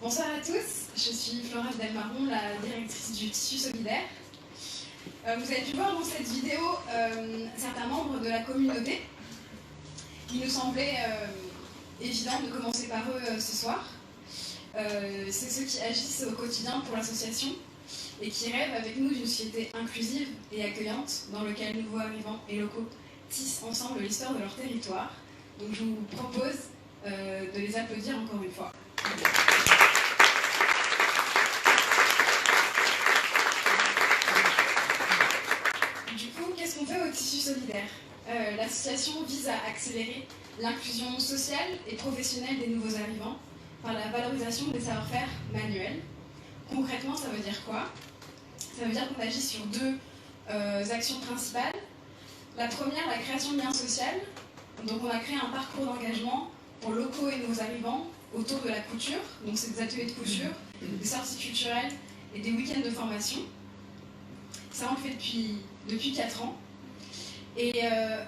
Bonsoir à tous, je suis Flora Vidal-Marron, la directrice du Tissu Solidaire. Vous avez pu voir dans cette vidéo certains membres de la communauté. Il nous semblait évident de commencer par eux ce soir. C'est ceux qui agissent au quotidien pour l'association et qui rêvent avec nous d'une société inclusive et accueillante dans laquelle nouveaux arrivants et locaux tissent ensemble l'histoire de leur territoire. Donc je vous propose de les applaudir encore une fois. Du coup, qu'est-ce qu'on fait au Tissu Solidaire? L'association vise à accélérer l'inclusion sociale et professionnelle des nouveaux arrivants par la valorisation des savoir-faire manuels. Concrètement, ça veut dire quoi? Ça veut dire qu'on agit sur deux actions principales. La première, la création de liens sociaux. Donc on a créé un parcours d'engagement pour locaux et nouveaux arrivants autour de la couture. Donc c'est des ateliers de couture, des sorties culturelles et des week-ends de formation. Ça, on le fait depuis 4 ans. Et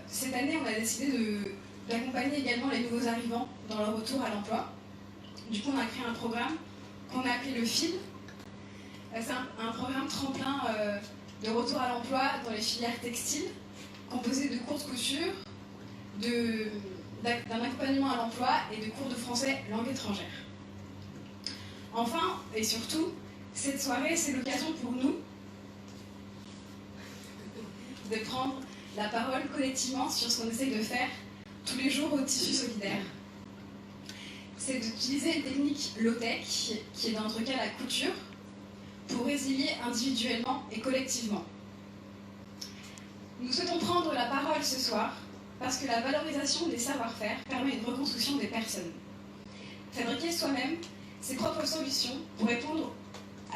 cette année, on a décidé d'accompagner également les nouveaux arrivants dans leur retour à l'emploi. Du coup, on a créé un programme qu'on a appelé le FIL. C'est un programme tremplin de retour à l'emploi dans les filières textiles, composé de cours de couture, d'un accompagnement à l'emploi et de cours de français langue étrangère. Enfin, et surtout, cette soirée, c'est l'occasion pour nous de prendre la parole collectivement sur ce qu'on essaie de faire tous les jours au Tissu Solidaire. C'est d'utiliser une technique low-tech, qui est dans notre cas la couture, pour résilier individuellement et collectivement. Nous souhaitons prendre la parole ce soir parce que la valorisation des savoir-faire permet une reconstruction des personnes. Fabriquer soi-même ses propres solutions pour répondre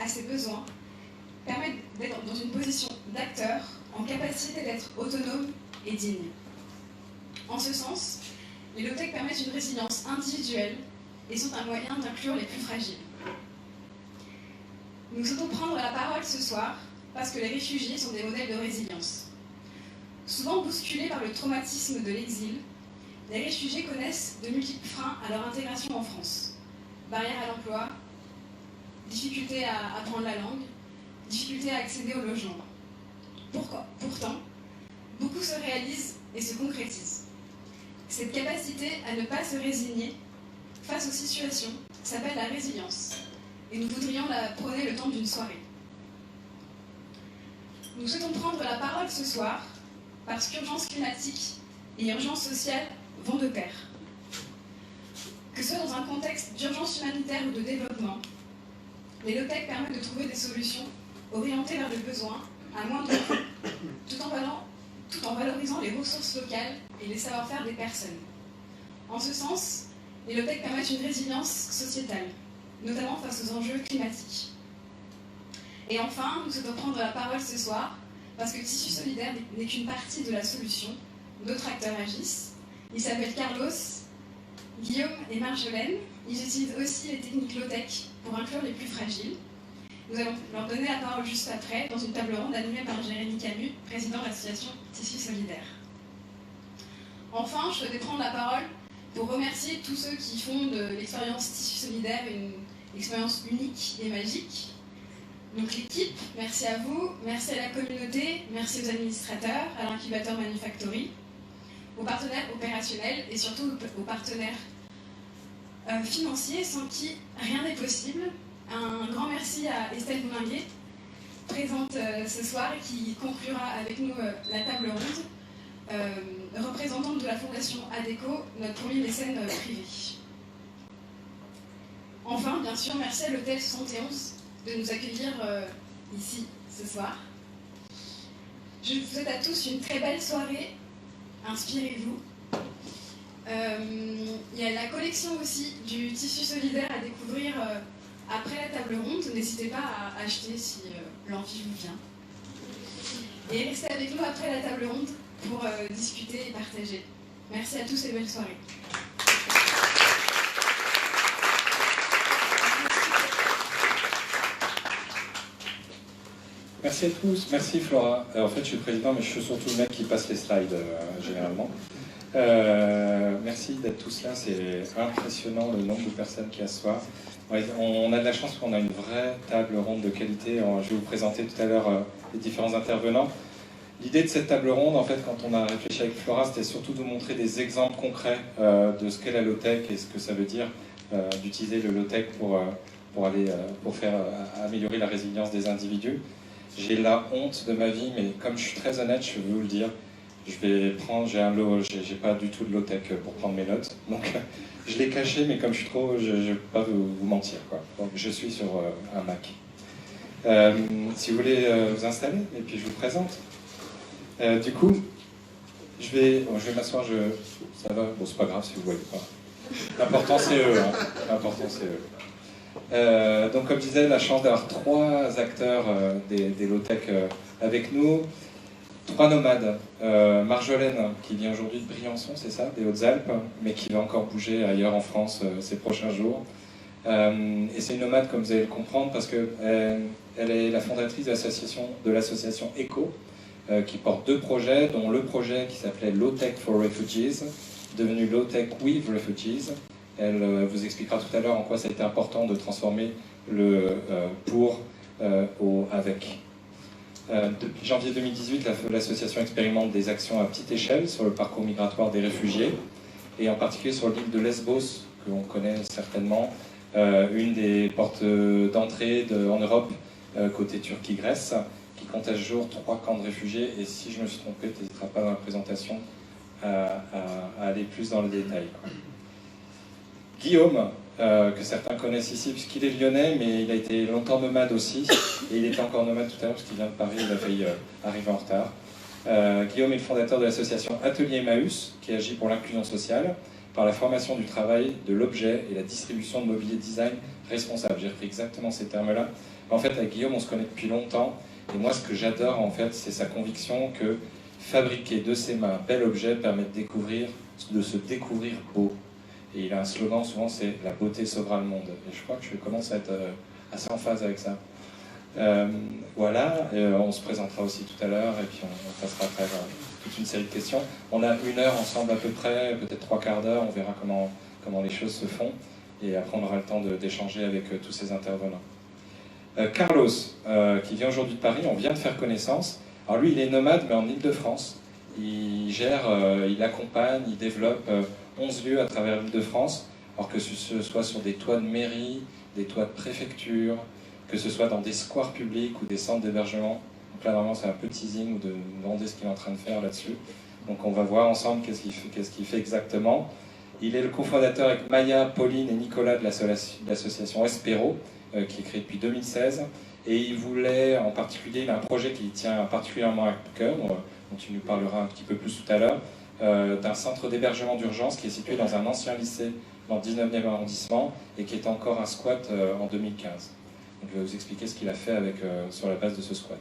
à ses besoins permet d'être dans une position d'acteur en capacité d'être autonome et digne. En ce sens, les low-tech permettent une résilience individuelle et sont un moyen d'inclure les plus fragiles. Nous souhaitons prendre la parole ce soir parce que les réfugiés sont des modèles de résilience. Souvent bousculés par le traumatisme de l'exil, les réfugiés connaissent de multiples freins à leur intégration en France. Barrières à l'emploi, difficultés à apprendre la langue, difficultés à accéder au logement. Pourtant, beaucoup se réalisent et se concrétisent. Cette capacité à ne pas se résigner face aux situations s'appelle la résilience, et nous voudrions la prôner le temps d'une soirée. Nous souhaitons prendre la parole ce soir parce qu'urgence climatique et urgence sociale vont de pair. Que ce soit dans un contexte d'urgence humanitaire ou de développement, les low-tech permettent de trouver des solutions orientées vers le besoin à moindre coût, tout en valorisant les ressources locales et les savoir-faire des personnes. En ce sens, les low-tech permettent une résilience sociétale, notamment face aux enjeux climatiques. Et enfin, nous souhaitons prendre la parole ce soir parce que Tissu Solidaire n'est qu'une partie de la solution. D'autres acteurs agissent. Ils s'appellent Carlos, Guillaume et Marjolaine. Ils utilisent aussi les techniques low-tech pour inclure les plus fragiles. Nous allons leur donner la parole juste après, dans une table ronde animée par Jérémy Camus, président de l'association Tissu Solidaire. Enfin, je souhaitais prendre la parole pour remercier tous ceux qui font de l'expérience Tissu Solidaire une expérience unique et magique. Donc l'équipe, merci à vous, merci à la communauté, merci aux administrateurs, à l'incubateur Manufactory, aux partenaires opérationnels et surtout aux partenaires financiers sans qui rien n'est possible. Un grand merci à Estelle Boulinguet, présente ce soir et qui conclura avec nous la table ronde, représentante de la Fondation ADECO, notre premier mécène privé. Enfin, bien sûr, merci à l'Hôtel 71 de nous accueillir ici ce soir. Je vous souhaite à tous une très belle soirée. Inspirez-vous. Il y a la collection aussi du Tissu Solidaire à découvrir après la table ronde. N'hésitez pas à acheter si l'envie vous vient. Et restez avec nous après la table ronde pour discuter et partager. Merci à tous et belle soirée. Merci à tous, merci Flora. En fait, je suis président, mais je suis surtout le mec qui passe les slides généralement. Merci d'être tous là, c'est impressionnant le nombre de personnes qui y a ce soir. Ouais, on a de la chance qu'on a une vraie table ronde de qualité. Je vais vous présenter tout à l'heure les différents intervenants. L'idée de cette table ronde, en fait, quand on a réfléchi avec Flora, c'était surtout de vous montrer des exemples concrets de ce qu'est la low-tech et ce que ça veut dire d'utiliser le low-tech pour faire améliorer la résilience des individus. J'ai la honte de ma vie, mais comme je suis très honnête, je vais vous le dire, j'ai pas du tout de low-tech pour prendre mes notes, donc je l'ai caché, mais comme je suis trop, je ne vais pas vous mentir, quoi. Donc je suis sur un Mac. Si vous voulez vous installer, et puis je vous présente. Du coup, je vais m'asseoir, ça va, bon c'est pas grave si vous voyez pas. L'important c'est eux, hein. L'important c'est eux. Donc comme je disais, la chance d'avoir 3 acteurs des low-tech avec nous. 3 nomades. Marjolaine, qui vient aujourd'hui de Briançon, c'est ça, des Hautes-Alpes, mais qui va encore bouger ailleurs en France ces prochains jours. Et c'est une nomade, comme vous allez le comprendre, parce qu'elle est la fondatrice de l'association ECHO, qui porte 2 projets, dont le projet qui s'appelait Low-Tech for Refugees, devenu Low-Tech with Refugees. Elle vous expliquera tout à l'heure en quoi ça a été important de transformer le pour au avec. Depuis janvier 2018, l'association expérimente des actions à petite échelle sur le parcours migratoire des réfugiés, et en particulier sur l'île de Lesbos, que l'on connaît certainement, une des portes d'entrée en Europe, côté Turquie-Grèce, qui compte à ce jour 3 camps de réfugiés, et si je me suis trompé, tu n'hésiteras pas dans la présentation à aller plus dans le détail. Guillaume, que certains connaissent ici, puisqu'il est lyonnais, mais il a été longtemps nomade aussi, et il était encore nomade tout à l'heure, parce qu'il vient de Paris, il a failli arriver en retard. Guillaume est le fondateur de l'association Atelier Emmaüs, qui agit pour l'inclusion sociale, par la formation du travail, de l'objet et la distribution de mobilier design responsable. J'ai repris exactement ces termes-là. En fait, avec Guillaume, on se connaît depuis longtemps, et moi, ce que j'adore, en fait, c'est sa conviction que fabriquer de ses mains un bel objet permet de se découvrir beau. Et il a un slogan, souvent, c'est « La beauté sauvera le monde ». Et je crois que je commence à être assez en phase avec ça. Voilà, on se présentera aussi tout à l'heure, et puis on passera à travers toute une série de questions. On a 1 heure ensemble à peu près, peut-être 3/4 d'heure, on verra comment les choses se font, et après on aura le temps d'échanger avec tous ces intervenants. Carlos, qui vient aujourd'hui de Paris, on vient de faire connaissance. Alors lui, il est nomade, mais en Île-de-France. Il gère, il accompagne, il développe 11 lieux à travers l'Île-de-France, alors que ce soit sur des toits de mairie, des toits de préfecture, que ce soit dans des squares publics ou des centres d'hébergement. Donc là, vraiment, c'est un peu teasing ou de demander ce qu'il est en train de faire là-dessus. Donc on va voir ensemble qu'est-ce qu'il fait exactement. Il est le cofondateur avec Maya, Pauline et Nicolas de l'association Espero, qui est créée depuis 2016. Et il voulait, en particulier, il a un projet qui tient particulièrement à cœur, dont tu nous parleras un petit peu plus tout à l'heure, d'un centre d'hébergement d'urgence qui est situé dans un ancien lycée dans le 19e arrondissement et qui est encore un squat en 2015. Donc, je vais vous expliquer ce qu'il a fait sur la base de ce squat.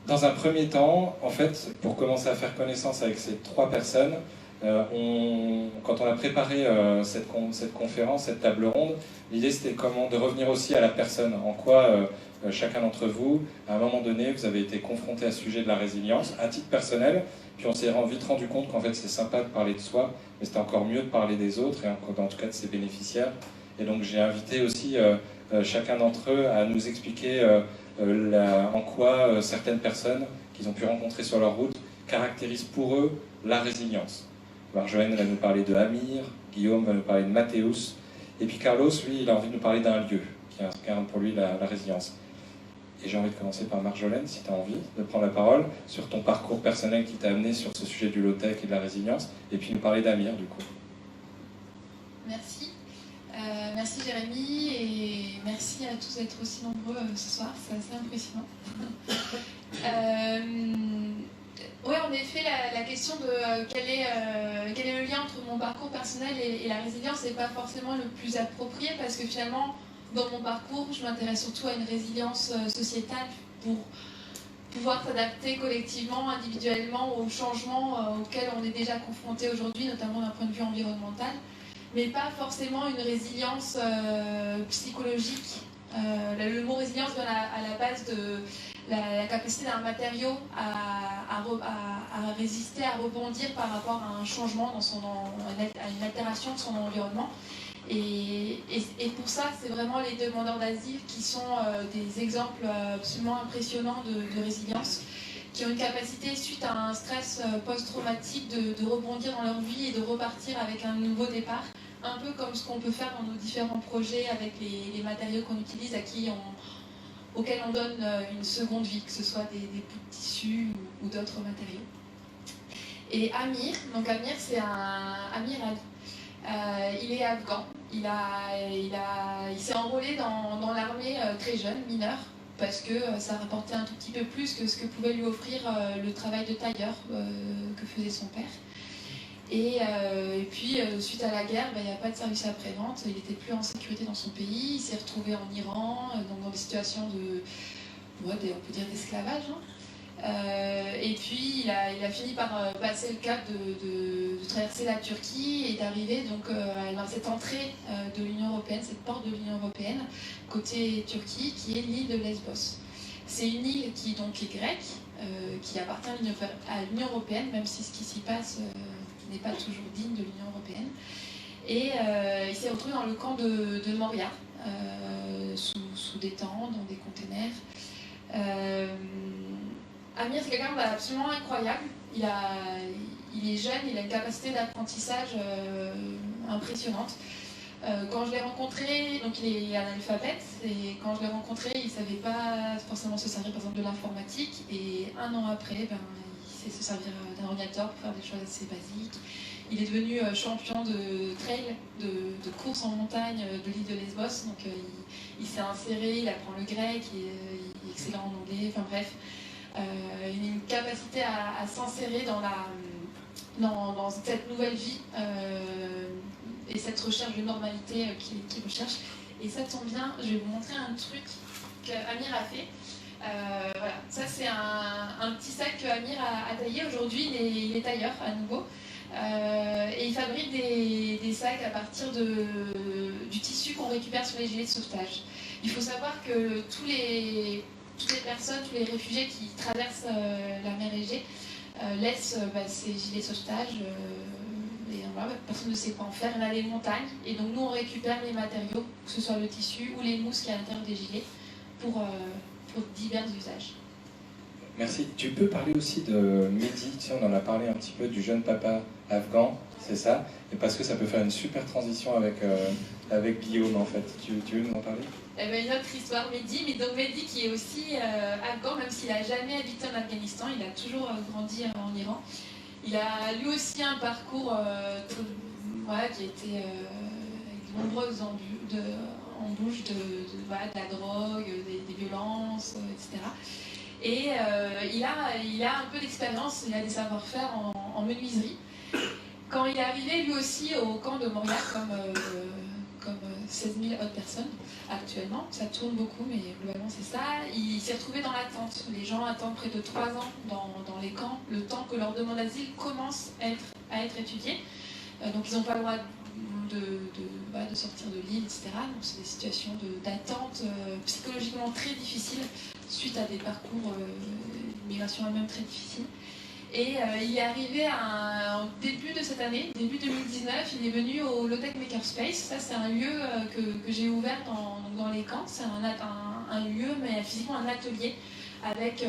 Dans un premier temps, en fait, pour commencer à faire connaissance avec ces 3 personnes, quand on a préparé cette conférence, cette table ronde, l'idée c'était de revenir aussi à la personne, en quoi chacun d'entre vous, à un moment donné, vous avez été confronté à ce sujet de la résilience, à titre personnel, puis on s'est vite rendu compte qu'en fait c'est sympa de parler de soi, mais c'était encore mieux de parler des autres, et en tout cas de ses bénéficiaires. Et donc j'ai invité aussi chacun d'entre eux à nous expliquer en quoi certaines personnes qu'ils ont pu rencontrer sur leur route caractérisent pour eux la résilience. Marjolaine va nous parler de Amir, Guillaume va nous parler de Mathéus, et puis Carlos, lui, il a envie de nous parler d'un lieu qui incarne pour lui la résilience. Et j'ai envie de commencer par Marjolaine, si tu as envie de prendre la parole sur ton parcours personnel qui t'a amené sur ce sujet du low-tech et de la résilience, et puis nous parler d'Amir, du coup. Merci. Merci Jérémy, et merci à tous d'être aussi nombreux ce soir, c'est assez impressionnant. Oui, en effet, la question de quel est le lien entre mon parcours personnel et la résilience n'est pas forcément le plus approprié, parce que finalement, dans mon parcours, je m'intéresse surtout à une résilience sociétale pour pouvoir s'adapter collectivement, individuellement aux changements auxquels on est déjà confronté aujourd'hui, notamment d'un point de vue environnemental, mais pas forcément une résilience psychologique. Le mot résilience vient à la base de la capacité d'un matériau à résister, à rebondir par rapport à un changement, à une altération de son environnement. Et pour ça, c'est vraiment les demandeurs d'asile qui sont des exemples absolument impressionnants de résilience, qui ont une capacité, suite à un stress post-traumatique, de rebondir dans leur vie et de repartir avec un nouveau départ, un peu comme ce qu'on peut faire dans nos différents projets avec les matériaux qu'on utilise, auxquels on donne une seconde vie, que ce soit des bouts de tissu ou d'autres matériaux. Et Amir, donc Amir, c'est Amir Ali. Il est afghan. Il s'est enrôlé dans l'armée très jeune, mineur, parce que ça rapportait un tout petit peu plus que ce que pouvait lui offrir le travail de tailleur que faisait son père. Et puis, suite à la guerre, il n'y a pas de service après-vente, il n'était plus en sécurité dans son pays, il s'est retrouvé en Iran, dans des situations on peut dire d'esclavage. Et puis, il a fini par passer le cap de traverser la Turquie et d'arriver donc à cette entrée de l'Union européenne, cette porte de l'Union européenne, côté Turquie, qui est l'île de Lesbos. C'est une île qui donc est grecque, qui appartient à l'Union européenne, même si ce qui s'y passe n'est pas toujours digne de l'Union européenne. Et il s'est retrouvé dans le camp de Moria, sous des tentes, dans des containers. Amir, c'est quelqu'un d'absolument incroyable. Il est jeune, il a une capacité d'apprentissage impressionnante. Quand je l'ai rencontré, donc il est analphabète, et quand je l'ai rencontré, il ne savait pas forcément se servir par exemple de l'informatique, et un an après, il sait se servir d'un ordinateur pour faire des choses assez basiques. Il est devenu champion de trail, de course en montagne de l'île de Lesbos, donc il s'est inséré, il apprend le grec, il est excellent en anglais, enfin bref. Il a une capacité à s'insérer dans cette nouvelle vie et cette recherche de normalité qu'il recherche. Et ça tombe bien, je vais vous montrer un truc qu'Amir a fait. Voilà. Ça, c'est un petit sac que Amir a taillé. Aujourd'hui, il est tailleur à nouveau. Et il fabrique des sacs à partir du tissu qu'on récupère sur les gilets de sauvetage. Il faut savoir que toutes les personnes, tous les réfugiés qui traversent la mer Égée laissent ces gilets de sauvetage. Et voilà, personne ne sait quoi en faire. Il y en a des montagnes. Et donc nous, on récupère les matériaux, que ce soit le tissu ou les mousses qui est à l'intérieur des gilets, pour divers usages. Merci. Tu peux parler aussi de Mehdi, tu sais, on en a parlé un petit peu, du jeune papa afghan, c'est ça? Et parce que ça peut faire une super transition avec Guillaume, en fait. Tu veux nous en parler? Une autre histoire, Mehdi, mais donc Mehdi qui est aussi afghan, même s'il n'a jamais habité en Afghanistan, il a toujours grandi en Iran. Il a lui aussi un parcours qui a été avec de nombreuses embûches de la drogue, des violences, etc. Et il a un peu d'expérience, il a des savoir-faire en menuiserie. Quand il est arrivé lui aussi au camp de Moria, comme 16 000 autres personnes actuellement, ça tourne beaucoup, mais globalement c'est ça, il s'est retrouvé dans l'attente. Les gens attendent près de 3 ans dans les camps, le temps que leur demande d'asile commence à être étudiée. Donc ils n'ont pas le droit de sortir de l'île, etc. Donc c'est des situations d'attente psychologiquement très difficiles suite à des parcours d'immigration elle-même très difficiles. Et il est arrivé en début de cette année, début 2019, il est venu au Low-Tech Makerspace. Ça, c'est un lieu que j'ai ouvert dans les camps. C'est un lieu, mais physiquement un atelier, avec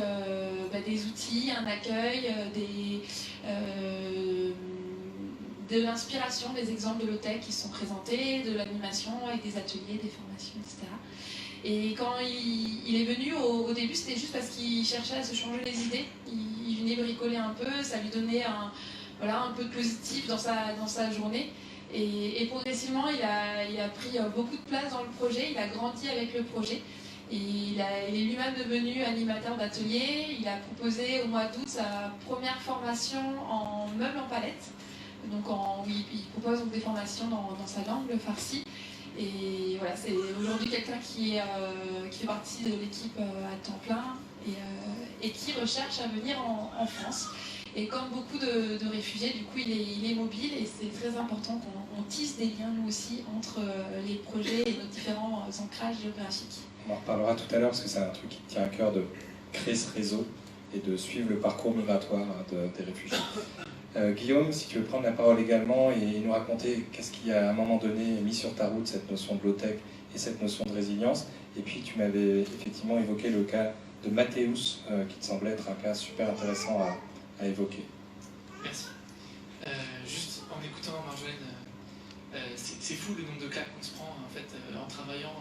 des outils, un accueil, de l'inspiration, des exemples de low-tech qui sont présentés, de l'animation avec des ateliers, des formations, etc. Et quand il est venu, au début, c'était juste parce qu'il cherchait à se changer les idées. Il venait bricoler un peu, ça lui donnait un peu de positif dans sa journée. Et progressivement, il a pris beaucoup de place dans le projet, il a grandi avec le projet. Et il est lui-même devenu animateur d'atelier. Il a proposé au mois d'août sa première formation en meubles en palette. Donc il propose donc des formations dans sa langue, le farsi. Et voilà, c'est aujourd'hui quelqu'un qui fait partie de l'équipe à temps plein et qui recherche à venir en France. Et comme beaucoup de réfugiés, du coup, il est mobile et c'est très important qu'on tisse des liens, nous aussi, entre les projets et nos différents ancrages géographiques. On en reparlera tout à l'heure parce que c'est un truc qui tient à cœur de créer ce réseau et de suivre le parcours migratoire des réfugiés. Guillaume, si tu veux prendre la parole également et nous raconter qu'est-ce qui a à un moment donné mis sur ta route cette notion de low-tech et cette notion de résilience. Et puis tu m'avais effectivement évoqué le cas de Mathéus, qui te semblait être un cas super intéressant à évoquer. Merci. Juste en écoutant Marjolaine, c'est fou le nombre de cas qu'on se prend en fait en travaillant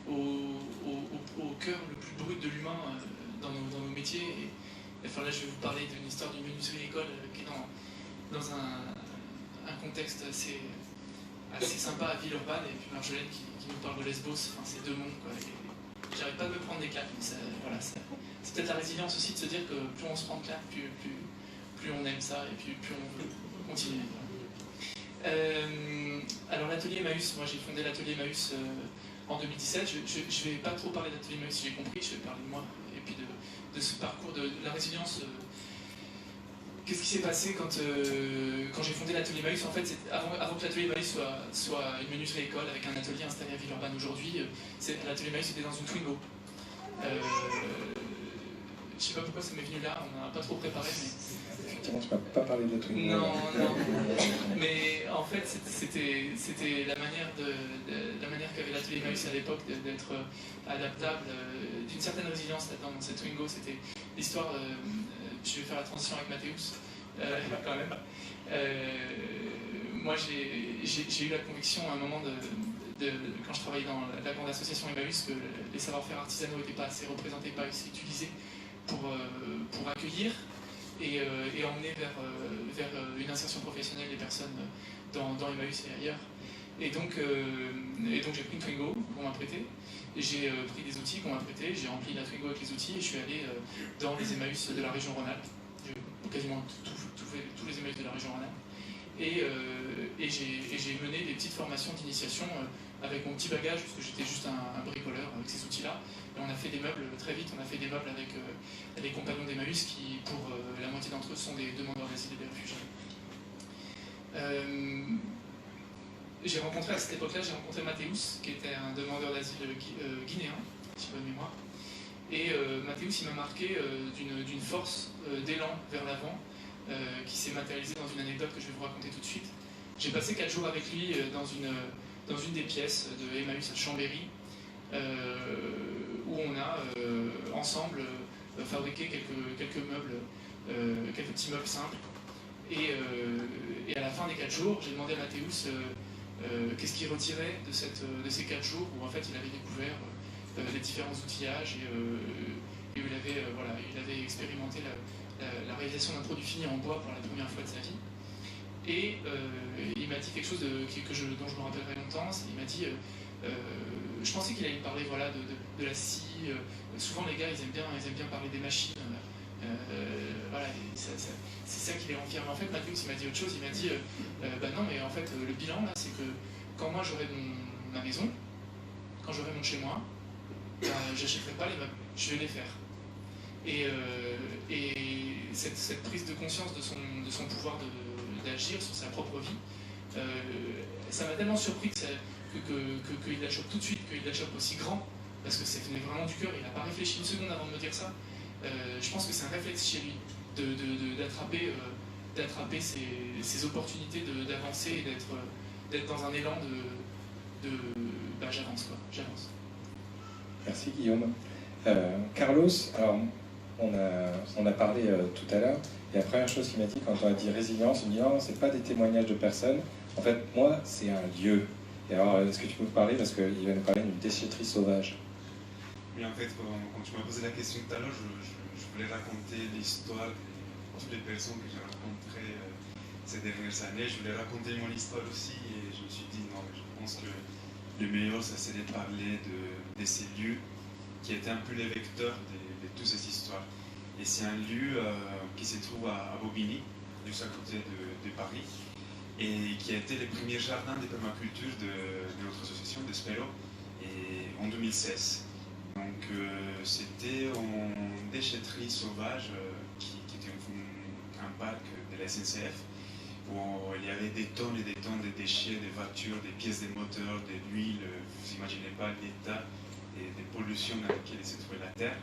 au cœur le plus brut de l'humain dans nos métiers. Enfin là, je vais vous parler d'une histoire d'une menuiserie école qui est dans un contexte assez sympa à Villeurbanne, et puis Marjolaine qui nous parle de Lesbos. Enfin, c'est deux mondes, quoi. J'arrive pas à me prendre des claques, mais voilà, c'est peut-être la résilience aussi de se dire que plus on se prend de claques, plus on aime ça, et puis plus on veut continuer. Alors l'atelier Emmaüs, moi j'ai fondé l'atelier Emmaüs en 2017. Je vais pas trop parler d'atelier Emmaüs si j'ai compris, je vais parler de moi, et puis de ce parcours de la résilience. Qu'est-ce qui s'est passé quand j'ai fondé l'atelier Emmaüs? En fait, avant que l'atelier Emmaüs soit une menuiserie école avec un atelier installé à Villeurbanne aujourd'hui, l'atelier Emmaüs était dans une Twingo. Je sais pas pourquoi ça m'est venu là, on n'a pas trop préparé, mais... Effectivement, tu ne m'as pas parlé de Twingo. Non. Mais en fait, c'était la manière qu'avait l'atelier Emmaüs à l'époque d'être adaptable, d'une certaine résilience là-dedans. Dans cette Twingo, c'était l'histoire... je vais faire la transition avec Mathéus, quand même. Moi, j'ai eu la conviction à un moment, quand je travaillais dans la grande association Emmaüs, que les savoir-faire artisanaux n'étaient pas assez représentés, pas assez utilisés pour accueillir et emmener vers une insertion professionnelle des personnes dans Emmaüs et ailleurs. Et donc j'ai pris une Twingo qu'on m'a prêtée, j'ai pris des outils qu'on m'a prêtés, j'ai rempli la Twingo avec les outils et je suis allé dans les Emmaüs de la région Rhône-Alpes, quasiment tous les Emmaüs de la région Rhône-Alpes, et j'ai mené des petites formations d'initiation avec mon petit bagage, parce que j'étais juste un bricoleur avec ces outils-là. Et on a fait des meubles très vite, on a fait des meubles avec les compagnons d'Emmaüs qui, pour la moitié d'entre eux, sont des demandeurs d'asile et des réfugiés. J'ai rencontré à cette époque-là, Mathéus, qui était un demandeur d'asile guinéen, si bonne mémoire. Et Mathéus, il m'a marqué d'une force, d'élan vers l'avant, qui s'est matérialisée dans une anecdote que je vais vous raconter tout de suite. J'ai passé 4 jours avec lui dans une des pièces de Emmaüs à Chambéry, où on a ensemble fabriqué quelques meubles, quelques petits meubles simples. Et à la fin des 4 jours, j'ai demandé à Mathéus qu'est-ce qu'il retirait de ces 4 jours où en fait il avait découvert les différents outillages et où il avait expérimenté la réalisation d'un produit fini en bois pour la première fois de sa vie. Et il m'a dit quelque chose dont je me rappellerai longtemps. Il m'a dit, je pensais qu'il allait me parler de la scie. Souvent les gars ils aiment bien parler des machines. Voilà, c'est ça qui les rend fiers. Mais en fait, Mathéus, il m'a dit autre chose. Il m'a dit, non, mais en fait, le bilan là, c'est que quand moi j'aurai ma maison, quand j'aurai mon chez moi, j'achèterai pas les meubles, je vais les faire. Et cette prise de conscience de son pouvoir d'agir sur sa propre vie, ça m'a tellement surpris qu'il la chope tout de suite, qu'il la chope aussi grand, parce que ça venait vraiment du cœur. Il n'a pas réfléchi une seconde avant de me dire ça. Je pense que c'est un réflexe chez lui d'attraper ces opportunités d'avancer et d'être dans un élan j'avance. Merci Guillaume. Carlos, alors on a parlé tout à l'heure, et la première chose qu'il m'a dit quand on a dit résilience, il me dit non, c'est pas des témoignages de personnes, en fait moi c'est un lieu. Et alors est-ce que tu peux me parler, parce qu'il va nous parler d'une déchetterie sauvage. Oui, en fait, quand tu m'as posé la question tout à l'heure, je voulais raconter l'histoire de toutes les personnes que j'ai rencontrées ces dernières années. Je voulais raconter mon histoire aussi, et je me suis dit non, je pense que le meilleur, ça serait de parler de ces lieux qui étaient un peu les vecteurs de toutes ces histoires. Et c'est un lieu qui se trouve à Bobigny, juste à côté de Paris, et qui a été le premier jardin de permaculture de notre association, de Spero, en 2016. Donc c'était une déchetterie sauvage qui était un parc de la SNCF, où il y avait des tonnes et des tonnes de déchets, des voitures, des pièces de moteurs, de l'huile. Vous n'imaginez pas l'état des pollutions dans lesquelles se trouvait la Terre.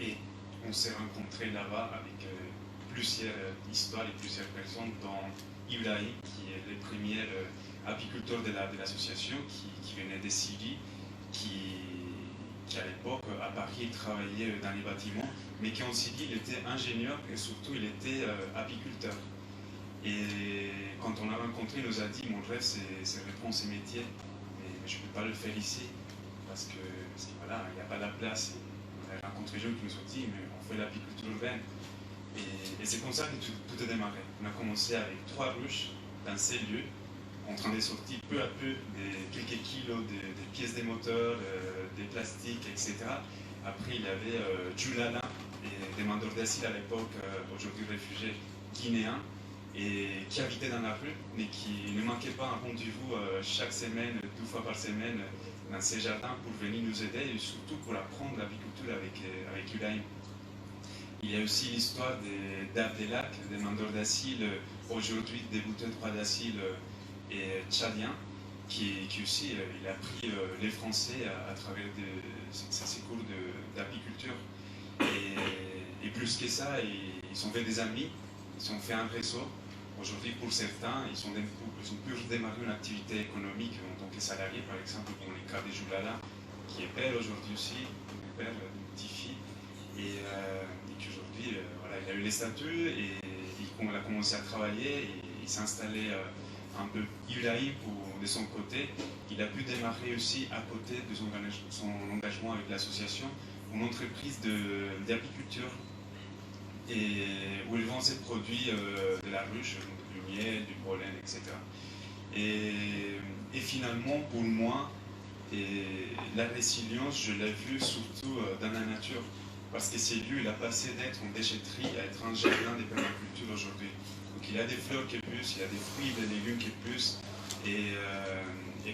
Et on s'est rencontrés là-bas avec plusieurs histoires et plusieurs personnes, dont Ibrahim, qui est le premier apiculteur de l'association, qui venait de Syrie, qui à l'époque, à Paris, travaillait dans les bâtiments, mais qui en Syrie, il était ingénieur et surtout, il était apiculteur. Et quand on l'a rencontré, il nous a dit, mon rêve, c'est reprendre ce métier, mais je ne peux pas le faire ici, parce que voilà, il n'y a pas la place. On a rencontré des gens qui nous ont dit, mais on fait l'apiculture urbaine. Et c'est comme ça que tout a démarré. On a commencé avec 3 ruches dans ces lieux, en train de sortir peu à peu quelques kilos de pièces des moteurs, des plastiques, etc. Après, il y avait Djoulala, des demandeurs d'asile à l'époque, aujourd'hui réfugiés guinéens, et qui habitaient dans la rue, mais qui ne manquaient pas un rendez-vous chaque semaine, 2 fois par semaine, dans ces jardins pour venir nous aider, et surtout pour apprendre l'apiculture avec Ibrahim. Il y a aussi l'histoire d'Abdelak, des demandeurs d'asile, aujourd'hui débutant de droit d'asile et tchadien, qui aussi il a appris les Français à travers ses cours d'apiculture. Et plus que ça, ils sont fait des amis, ils ont fait un réseau. Aujourd'hui, pour certains, ils ont pu démarrer une activité économique en tant que salariés, par exemple, pour le cas de Djoulala, qui est père aujourd'hui aussi, père d'une petite fille, et qu'aujourd'hui, voilà, il a eu les statuts et il a commencé à travailler et il s'est installé un peu Ibrahim de son côté. Il a pu démarrer aussi à côté de son engagement avec l'association une entreprise d'apiculture où il vend ses produits de la ruche, du miel, du pollen, etc. Et finalement, pour moi, la résilience, je l'ai vue surtout dans la nature. Parce que ces lieux, il a passé d'être une déchetterie à être un jardin de permaculture aujourd'hui. Donc il y a des fleurs qui poussent, il y a des fruits, des légumes qui poussent. Et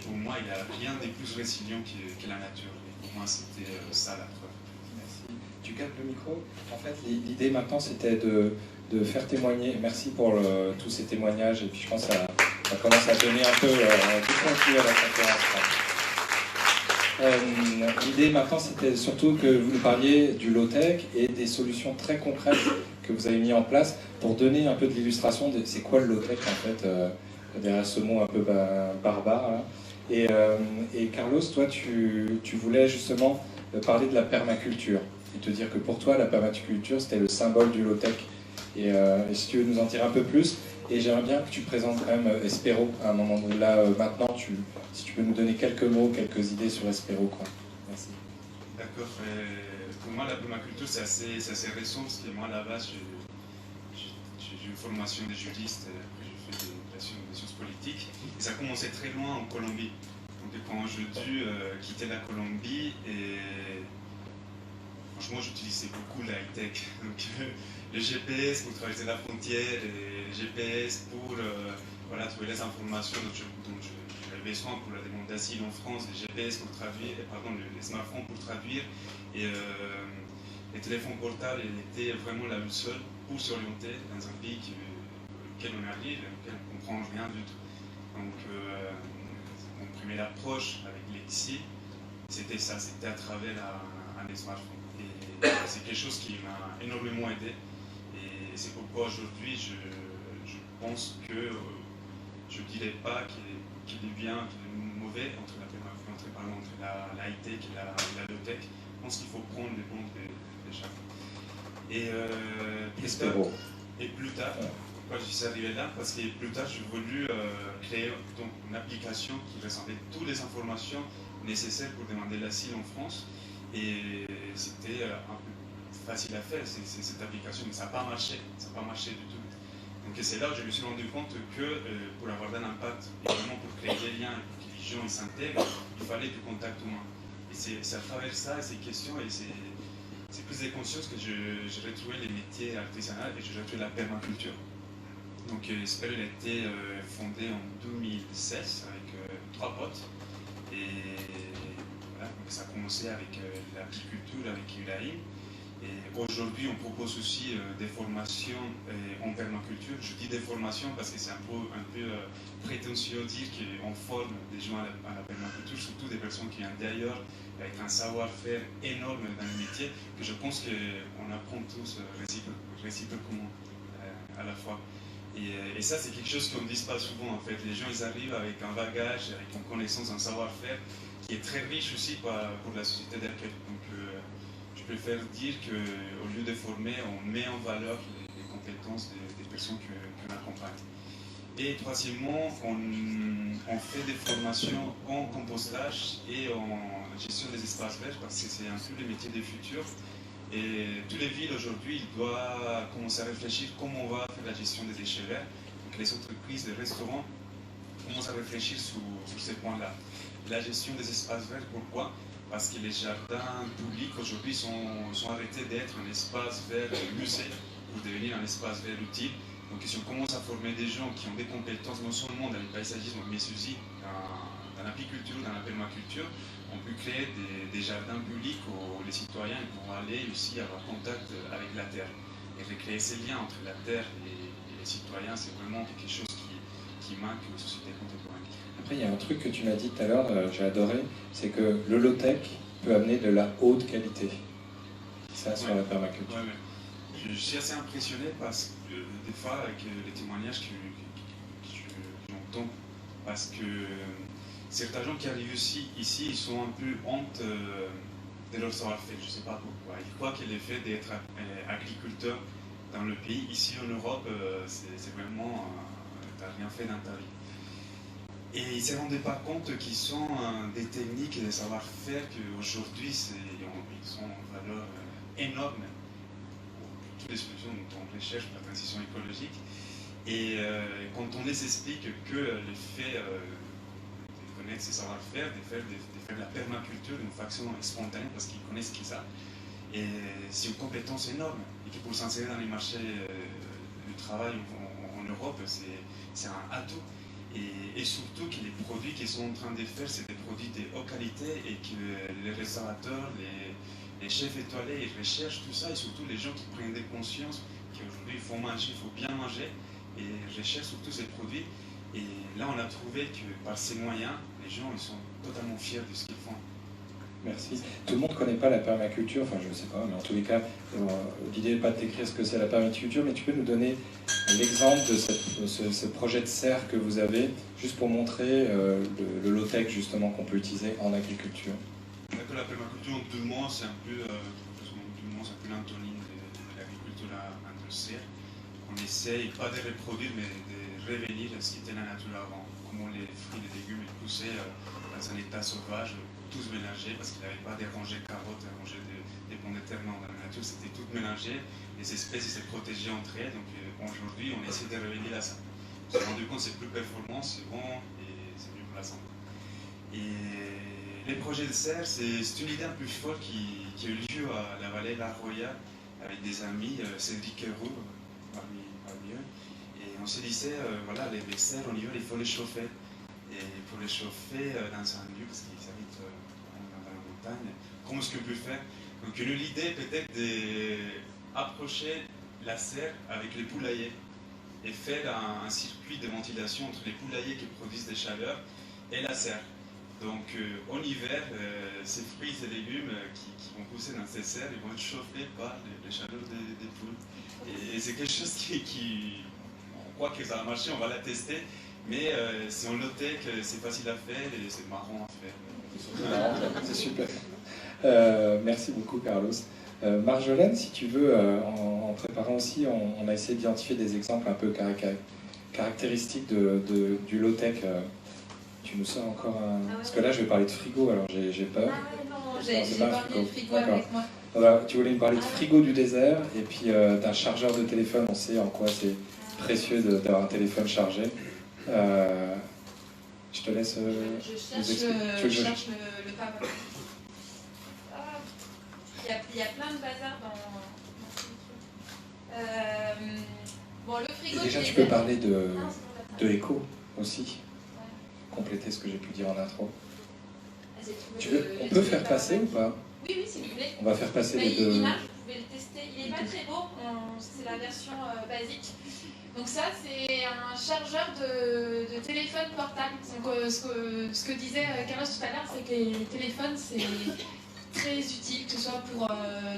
pour moi, il n'y a rien de plus résilient que la nature. Et pour moi, c'était ça la preuve. Merci. Tu captes le micro? En fait, l'idée maintenant, c'était de faire témoigner. Merci pour tous ces témoignages. Et puis je pense que ça commence à donner un peu du contenu à la conférence. L'idée maintenant, c'était surtout que vous nous parliez du low-tech et des solutions très concrètes que vous avez mis en place pour donner un peu de l'illustration de c'est quoi le low-tech en fait, derrière ce mot un peu barbare. Hein. Et Carlos, toi, tu voulais justement parler de la permaculture et te dire que pour toi, la permaculture, c'était le symbole du low-tech. Et si tu veux nous en dire un peu plus, et j'aimerais bien que tu présentes quand même Espero à un moment où là, maintenant, si tu peux nous donner quelques mots, quelques idées sur Espero, quoi. Merci. D'accord. Pour moi, la permaculture, c'est assez récent, parce que moi, à la base, j'ai une formation de juriste, après j'ai fait des sciences politiques, et ça a commencé très loin en Colombie. Donc quand j'ai dû quitter la Colombie, et franchement, j'utilisais beaucoup la high-tech. Le GPS pour traverser la frontière, et le GPS pour voilà, trouver les informations dont j'avais besoin pour la demande d'asile en France, le GPS pour traduire, pardon, les smartphones pour traduire, et les téléphones portables étaient vraiment la seule pour s'orienter dans un pays auquel on arrive et auquel on ne comprend rien du tout. Donc, mon première approche avec l'EXI, c'était ça, c'était à travers un smartphone. Et c'est quelque chose qui m'a énormément aidé. Et c'est pourquoi aujourd'hui, je pense que je ne dirais pas qu'il est bien, qu'il est mauvais entre la high-tech et la low-tech. Je pense qu'il faut prendre les bons de chaque. Et plus tard, pourquoi je suis arrivé là? Parce que plus tard, j'ai voulu créer donc, une application qui rassemblait toutes les informations nécessaires pour demander l'asile en France. Et c'était un peu facile à faire, cette application, mais ça n'a pas marché. Ça n'a pas marché du tout. Donc c'est là où je me suis rendu compte que pour avoir un impact, et vraiment pour créer des liens, et pour que les gens s'intègrent, il fallait du contact humain. Et c'est à travers ça, ces questions, et c'est plus des consciences que j'ai retrouvé les métiers artisanaux et j'ai retrouvé la permaculture. Donc Espero a été fondé en 2016 avec 3 potes. Et voilà, donc ça a commencé avec l'apiculture, avec Ibrahim. Et aujourd'hui, on propose aussi des formations en permaculture. Je dis des formations parce que c'est un peu prétentieux de dire qu'on forme des gens à la permaculture, surtout des personnes qui viennent d'ailleurs, avec un savoir-faire énorme dans le métier, que je pense qu'on apprend tous réciproquement à la fois. Et ça, c'est quelque chose qu'on ne dit pas souvent en fait. Les gens, ils arrivent avec un bagage, avec une connaissance, un savoir-faire qui est très riche aussi pour la société d'accueil. Donc, je préfère dire qu'au lieu de former, on met en valeur les compétences des personnes qu'on accompagne. Et troisièmement, on fait des formations en compostage et en gestion des espaces verts parce que c'est un peu le métier du futur. Et toutes les villes aujourd'hui doivent commencer à réfléchir comment on va faire la gestion des déchets verts. Donc les entreprises, les restaurants commencent à réfléchir sur ces points-là. La gestion des espaces verts, pourquoi? Parce que les jardins publics aujourd'hui sont arrêtés d'être un espace vert musée pour devenir un espace vert utile. Donc si on commence à former des gens qui ont des compétences non seulement dans le paysagisme mais aussi dans l'apiculture, dans la permaculture, on peut créer des jardins publics où les citoyens pourront aller aussi avoir contact avec la terre. Et recréer ces liens entre la terre et les citoyens, c'est vraiment quelque chose qui manque aux sociétés contemporaines. Après, il y a un truc que tu m'as dit tout à l'heure, j'ai adoré, c'est que le low-tech peut amener de la haute qualité. Ça, sur la permaculture. Ouais. Je suis assez impressionné parce que des fois, avec les témoignages que j'entends, parce que certains gens qui arrivent ici, ils sont un peu honte de leur savoir-faire. Je ne sais pas pourquoi. Ils croient que le fait d'être agriculteur dans le pays, ici en Europe, c'est vraiment, t'as rien fait dans ta vie. Et ils ne se rendaient pas compte qu'ils sont des techniques et des savoir-faire qu'aujourd'hui, ils sont en valeur énorme pour toutes les solutions dont on recherche pour la transition écologique. Et quand on les explique que le fait de connaître ces savoir-faire, de faire de la permaculture d'une façon spontanée, parce qu'ils connaissent qui ça, et c'est une compétence énorme, et que pour s'insérer dans les marchés du travail en Europe, c'est un atout. Et surtout que les produits qu'ils sont en train de faire, c'est des produits de haute qualité et que les restaurateurs, les chefs étoilés, ils recherchent tout ça et surtout les gens qui prennent des consciences qu'aujourd'hui il faut manger, il faut bien manger et recherchent surtout ces produits. Et là, on a trouvé que par ces moyens, les gens ils sont totalement fiers de ce qu'ils font. Merci. Tout le monde ne connaît pas la permaculture, enfin je ne sais pas, mais en tous les cas, l'idée n'est pas de t'écrire ce que c'est la permaculture, mais tu peux nous donner l'exemple de ce projet de serre que vous avez, juste pour montrer le low-tech justement qu'on peut utiliser en agriculture. La permaculture en 2 mois, c'est un peu l'antonine de l'agriculture industrielle. On essaye pas de reproduire, mais de revenir à ce qui était la nature avant, comment les fruits et les légumes poussaient dans un état sauvage, tous mélangés, parce qu'il n'y avait pas des rangées de carottes, des rangées de pommes de terre dans la nature, c'était tout mélangé, les espèces étaient protégées entre elles, donc aujourd'hui on essaie de revenir à ça. On s'est rendu compte que c'est plus performant, c'est bon et c'est mieux pour la santé. Et les projets de serre, c'est une idée un peu folle qui a eu lieu à la vallée La Roya avec des amis, Cédric Roux parmi eux, et on se disait, voilà, les serres en hiver, il faut les chauffer. Et pour les chauffer dans un lieu, parce qu'ils habitent dans la montagne, comment est-ce qu'on peut faire? Donc l'idée peut-être d'approcher la serre avec les poulaillers et faire un circuit de ventilation entre les poulaillers qui produisent des chaleurs et la serre. Donc en hiver, ces fruits et légumes qui vont pousser dans ces serres, ils vont être chauffés par les chaleurs des poules. Et c'est quelque chose qui on croit que ça va marcher, on va la tester. Mais si on notait que c'est facile à faire et c'est marrant à faire. C'est super. Merci beaucoup, Carlos. Marjolaine, si tu veux, en préparant aussi, on a essayé d'identifier des exemples un peu caractéristiques du low-tech. Tu nous sors encore un... Ah ouais. Parce que là, je vais parler de frigo, alors j'ai peur. Ah ouais, non, j'ai parlé de frigo avec moi. Voilà, tu voulais me parler de frigo du désert et puis d'un chargeur de téléphone. On sait en quoi c'est précieux d'avoir un téléphone chargé. Je te laisse Je cherche le papier. Il y a plein de bazar dans ce truc. Bon, le frigo. Et déjà, tu peux parler de éco aussi. Compléter ce que j'ai pu dire en intro. On peut faire passer ou pas? Oui, si vous voulez. On va faire passer les deux. pouvez le tester. Il n'est pas très beau, c'est la version basique. Donc ça, c'est un chargeur de téléphone portable. Donc, ce que disait Carlos tout à l'heure, c'est que les téléphones, c'est très utile, que ce soit pour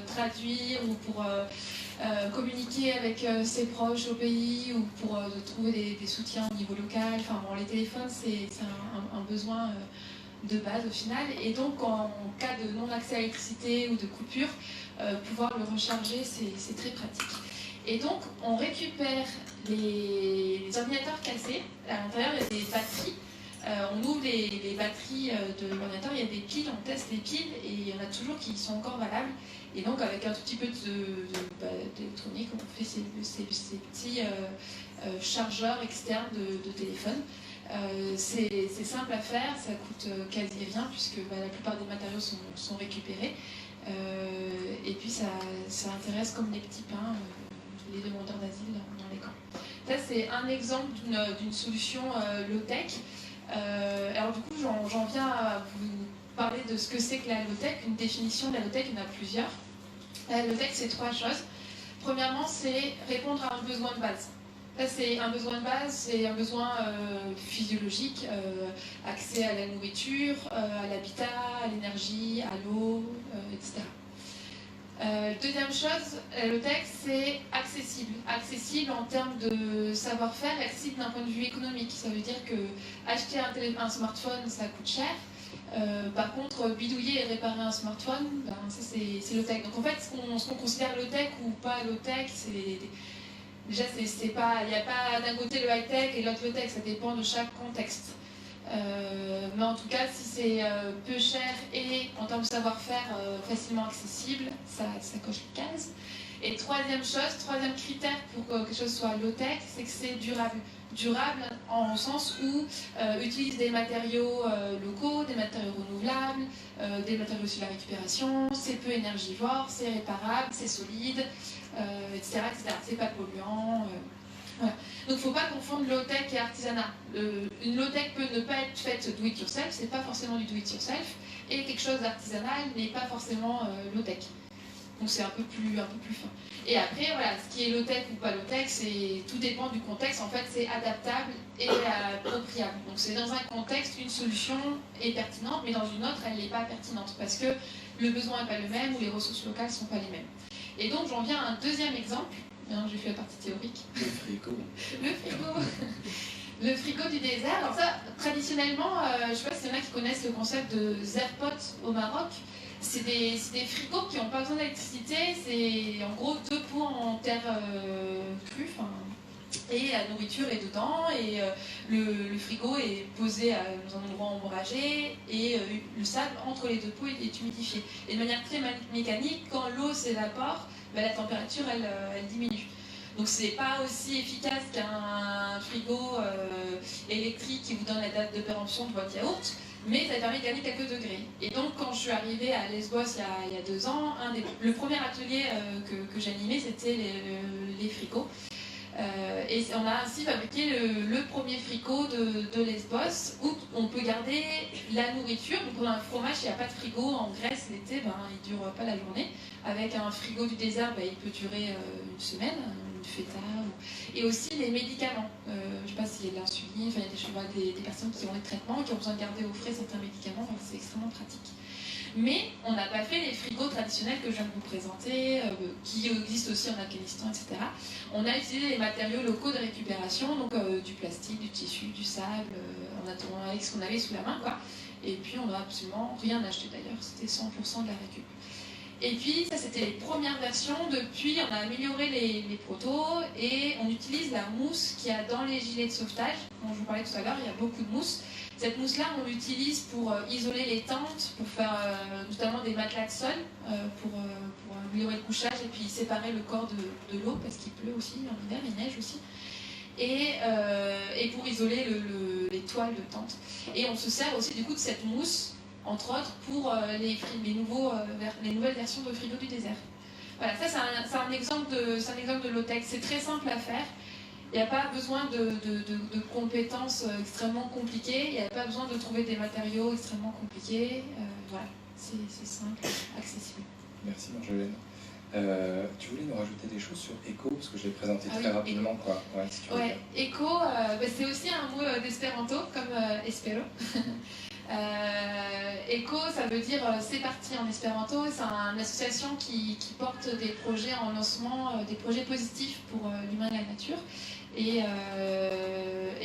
traduire ou pour communiquer avec ses proches au pays ou pour trouver des soutiens au niveau local. Enfin bon, les téléphones, c'est un besoin de base au final. Et donc, en cas de non-accès à l'électricité ou de coupure, pouvoir le recharger, c'est très pratique. Et donc, on récupère les ordinateurs cassés. À l'intérieur, il y a des batteries. On ouvre les batteries de l'ordinateur, il y a des piles, on teste les piles et il y en a toujours qui sont encore valables. Et donc, avec un tout petit peu d'électronique, on fait ces petits chargeurs externes de téléphone. C'est simple à faire, ça coûte quasi rien puisque la plupart des matériaux sont récupérés. Et puis, ça intéresse comme les petits pains les demandeurs d'asile dans les camps. Ça, c'est un exemple d'une solution low-tech. Alors du coup, j'en viens à vous parler de ce que c'est que la low-tech. Une définition de la low-tech, il y en a plusieurs. La low-tech, c'est 3 choses. Premièrement, c'est répondre à un besoin de base. Ça, c'est un besoin de base, c'est un besoin physiologique, accès à la nourriture, à l'habitat, à l'énergie, à l'eau, etc. Deuxième chose, la low-tech, c'est accessible. Accessible en termes de savoir-faire, accessible d'un point de vue économique. Ça veut dire que acheter un smartphone, ça coûte cher. Par contre, bidouiller et réparer un smartphone, ça c'est low-tech. Donc en fait, ce qu'on considère low-tech ou pas low-tech, déjà, c'est pas, il n'y a pas d'un côté le high-tech et l'autre low-tech, ça dépend de chaque contexte. Mais en tout cas, si c'est peu cher et en termes de savoir-faire facilement accessible, ça coche les cases. Et troisième critère pour que quelque chose soit low-tech, c'est que c'est durable. Durable en sens où utilise des matériaux locaux, des matériaux renouvelables, des matériaux sur la récupération, c'est peu énergivore, c'est réparable, c'est solide, etc., etc. C'est pas polluant. Voilà. Donc il ne faut pas confondre low-tech et artisanat. Une low-tech peut ne pas être faite do it yourself, c'est pas forcément du do it yourself, et quelque chose d'artisanal n'est pas forcément low-tech. Donc c'est un peu plus fin. Et après, voilà, ce qui est low-tech ou pas low-tech, tout dépend du contexte. En fait, c'est adaptable et appropriable. Donc c'est dans un contexte, une solution est pertinente, mais dans une autre, elle n'est pas pertinente parce que le besoin n'est pas le même ou les ressources locales ne sont pas les mêmes. Et donc j'en viens à un deuxième exemple. J'ai fait la partie théorique. Le frigo. Le frigo. Le frigo du désert. Alors ça, traditionnellement, je ne sais pas s'il y en a qui connaissent le concept de zerpot au Maroc. C'est des frigos qui n'ont pas besoin d'électricité. C'est en gros 2 pots en terre crue. Et la nourriture est dedans. Et le frigo est posé dans un endroit ombragé. Et le sable entre les 2 pots est humidifié. Et de manière très mécanique, quand l'eau s'évapore, la température elle diminue. Donc c'est pas aussi efficace qu'un frigo électrique qui vous donne la date de péremption de votre yaourt, mais ça permet de gagner quelques degrés. Et donc quand je suis arrivée à Lesbos il y a 2 ans, le premier atelier que j'animais, c'était les frigos. Et on a ainsi fabriqué le premier frigo de Lesbos où on peut garder la nourriture. Donc pour un fromage, il n'y a pas de frigo en Grèce l'été, il ne dure pas la journée. Avec un frigo du désert, il peut durer une semaine, une feta. Et aussi les médicaments. Je ne sais pas s'il y a de l'insuline, il y a des personnes qui ont des traitements et qui ont besoin de garder au frais certains médicaments, c'est extrêmement pratique. Mais on n'a pas fait les frigos traditionnels que je viens de vous présenter, qui existent aussi en Afghanistan, etc. On a utilisé les matériaux locaux de récupération, donc du plastique, du tissu, du sable, avec ce qu'on avait sous la main, quoi. Et puis on n'a absolument rien acheté d'ailleurs, c'était 100% de la récup. Et puis ça c'était les premières versions, depuis on a amélioré les protos et on utilise la mousse qu'il y a dans les gilets de sauvetage, dont je vous parlais tout à l'heure, il y a beaucoup de mousse. Cette mousse-là, on l'utilise pour isoler les tentes, pour faire notamment des matelas de sol, pour améliorer le couchage et puis séparer le corps de l'eau, parce qu'il pleut aussi en hiver, il neige aussi, et pour isoler les toiles de tente. Et on se sert aussi du coup de cette mousse, entre autres, pour les nouvelles versions de frigo du désert. Voilà, ça c'est un exemple de low-tech, c'est très simple à faire. Il n'y a pas besoin de compétences extrêmement compliquées, il n'y a pas besoin de trouver des matériaux extrêmement compliqués. Voilà, c'est simple, accessible. Merci Marjolaine. Tu voulais nous rajouter des choses sur Eco, parce que je l'ai présenté très oui, rapidement, quoi. Ouais, si tu veux. Ouais, Eco, c'est aussi un mot d'espéranto, comme espero. Eco, ça veut dire c'est parti en espéranto. C'est une association qui porte des projets en lancement, des projets positifs pour l'humain et la nature. Et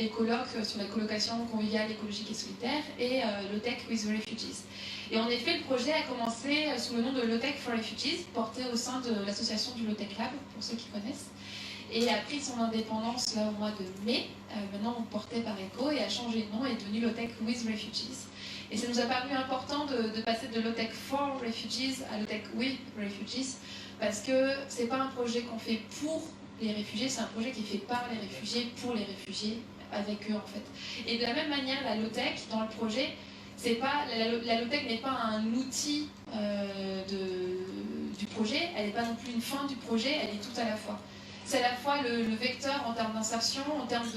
colloque sur la colocation conviviale, écologique et solitaire, et Low-Tech with Refugees. Et en effet, le projet a commencé sous le nom de Low-Tech for Refugees, porté au sein de l'association du Low-Tech Lab, pour ceux qui connaissent, et a pris son indépendance là, au mois de mai, maintenant porté par ECO, et a changé de nom et est devenu Low-Tech with Refugees. Et ça nous a paru important de passer de Low-Tech for Refugees à Low-Tech with Refugees, parce que c'est pas un projet qu'on fait pour les réfugiés, c'est un projet qui est fait par les réfugiés, pour les réfugiés, avec eux en fait. Et de la même manière, la low-tech, dans le projet, c'est pas, la low-tech n'est pas un outil du projet, elle n'est pas non plus une fin du projet, elle est tout à la fois. C'est à la fois le vecteur en termes d'insertion, en termes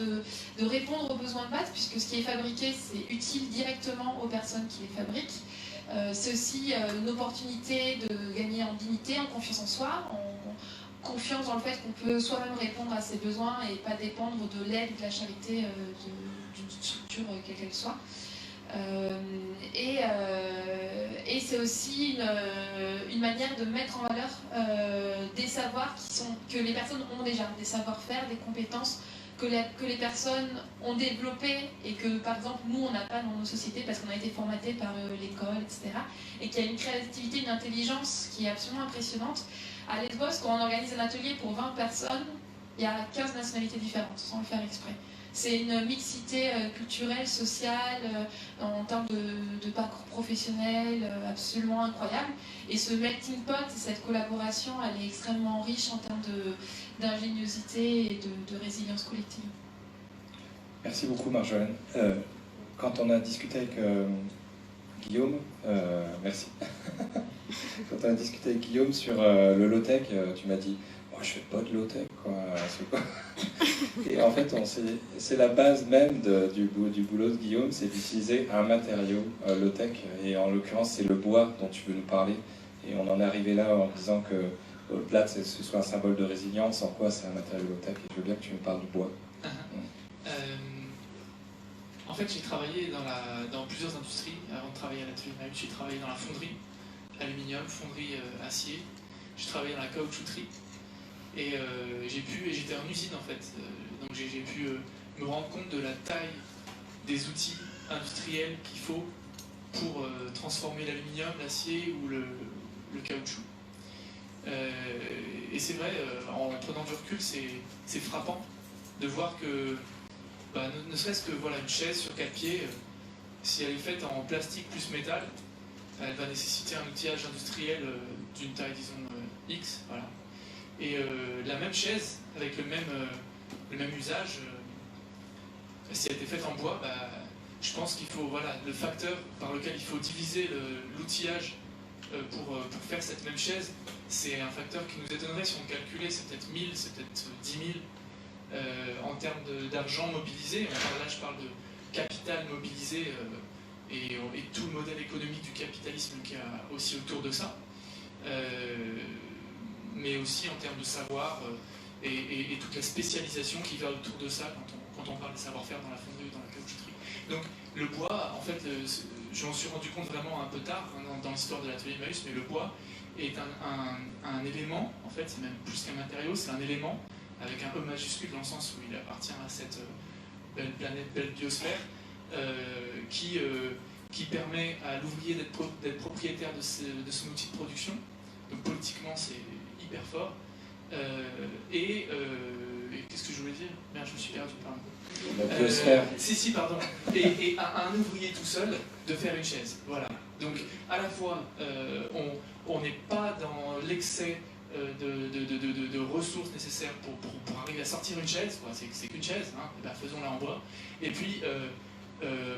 de répondre aux besoins de base, puisque ce qui est fabriqué, c'est utile directement aux personnes qui les fabriquent. C'est aussi une opportunité de gagner en dignité, en confiance en soi, confiance dans le fait qu'on peut soi-même répondre à ses besoins et pas dépendre de l'aide, de la charité d'une structure quelle qu'elle soit. Et c'est aussi une manière de mettre en valeur des savoirs que les personnes ont déjà, des savoir-faire, des compétences que les personnes ont développées et que par exemple nous on n'a pas dans nos sociétés parce qu'on a été formaté par l'école, etc. Et qu'il y a une créativité, une intelligence qui est absolument impressionnante. À Lesbos, quand on organise un atelier pour 20 personnes, il y a 15 nationalités différentes, sans le faire exprès. C'est une mixité culturelle, sociale, en termes de parcours professionnel, absolument incroyable. Et ce melting pot, cette collaboration, elle est extrêmement riche en termes d'ingéniosité et de résilience collective. Merci beaucoup, Marjolaine. Quand on a discuté avec Guillaume, merci. Quand on a discuté avec Guillaume sur le low-tech, tu m'as dit moi je fais pas de low-tech quoi. Et en fait c'est la base même du boulot de Guillaume, c'est d'utiliser un matériau low-tech, et en l'occurrence c'est le bois dont tu veux nous parler. Et on en est arrivé là en disant que au-delà de ce soit un symbole de résilience, en quoi c'est un matériau low-tech, et je veux bien que tu nous parles du bois. En fait, j'ai travaillé dans plusieurs industries. Avant de travailler à l'atelier Maüs, j'ai travaillé dans la fonderie aluminium, fonderie acier. J'ai travaillé dans la caoutchouterie. Et j'étais en usine en fait. Donc j'ai pu me rendre compte de la taille des outils industriels qu'il faut pour transformer l'aluminium, l'acier ou le caoutchouc. Et c'est vrai, en prenant du recul, c'est frappant de voir que ne serait-ce que voilà, une chaise sur 4 pieds, si elle est faite en plastique plus métal, elle va nécessiter un outillage industriel d'une taille, disons, X. Voilà. Et la même chaise, avec le même usage, si elle était faite en bois, je pense qu'il faut, voilà, le facteur par lequel il faut diviser l'outillage pour faire cette même chaise, c'est un facteur qui nous étonnerait si on calculait, c'est peut-être 1000, c'est peut-être 10 000. En termes d'argent mobilisé, là je parle de capital mobilisé et tout le modèle économique du capitalisme qui y a aussi autour de ça, mais aussi en termes de savoir et toute la spécialisation qui va autour de ça quand on parle de savoir-faire dans la fonderie ou dans la caoutchouterie. Donc le bois, en fait, je m'en suis rendu compte vraiment un peu tard dans l'histoire de l'atelier Maüs, mais le bois est un élément, en fait c'est même plus qu'un matériau, c'est un élément avec un E majuscule dans le sens où il appartient à cette belle planète, belle biosphère, qui permet à l'ouvrier d'être propriétaire de son outil de production. Donc politiquement, c'est hyper fort. Et qu'est-ce que je voulais dire? Merde, je me suis perdu, pardon. La biosphère. Si, pardon. Et à un ouvrier tout seul de faire une chaise. Voilà. Donc, à la fois, on n'est pas dans l'excès de ressources nécessaires pour arriver à sortir une chaise, c'est qu'une chaise, hein, et faisons-la en bois. Et puis,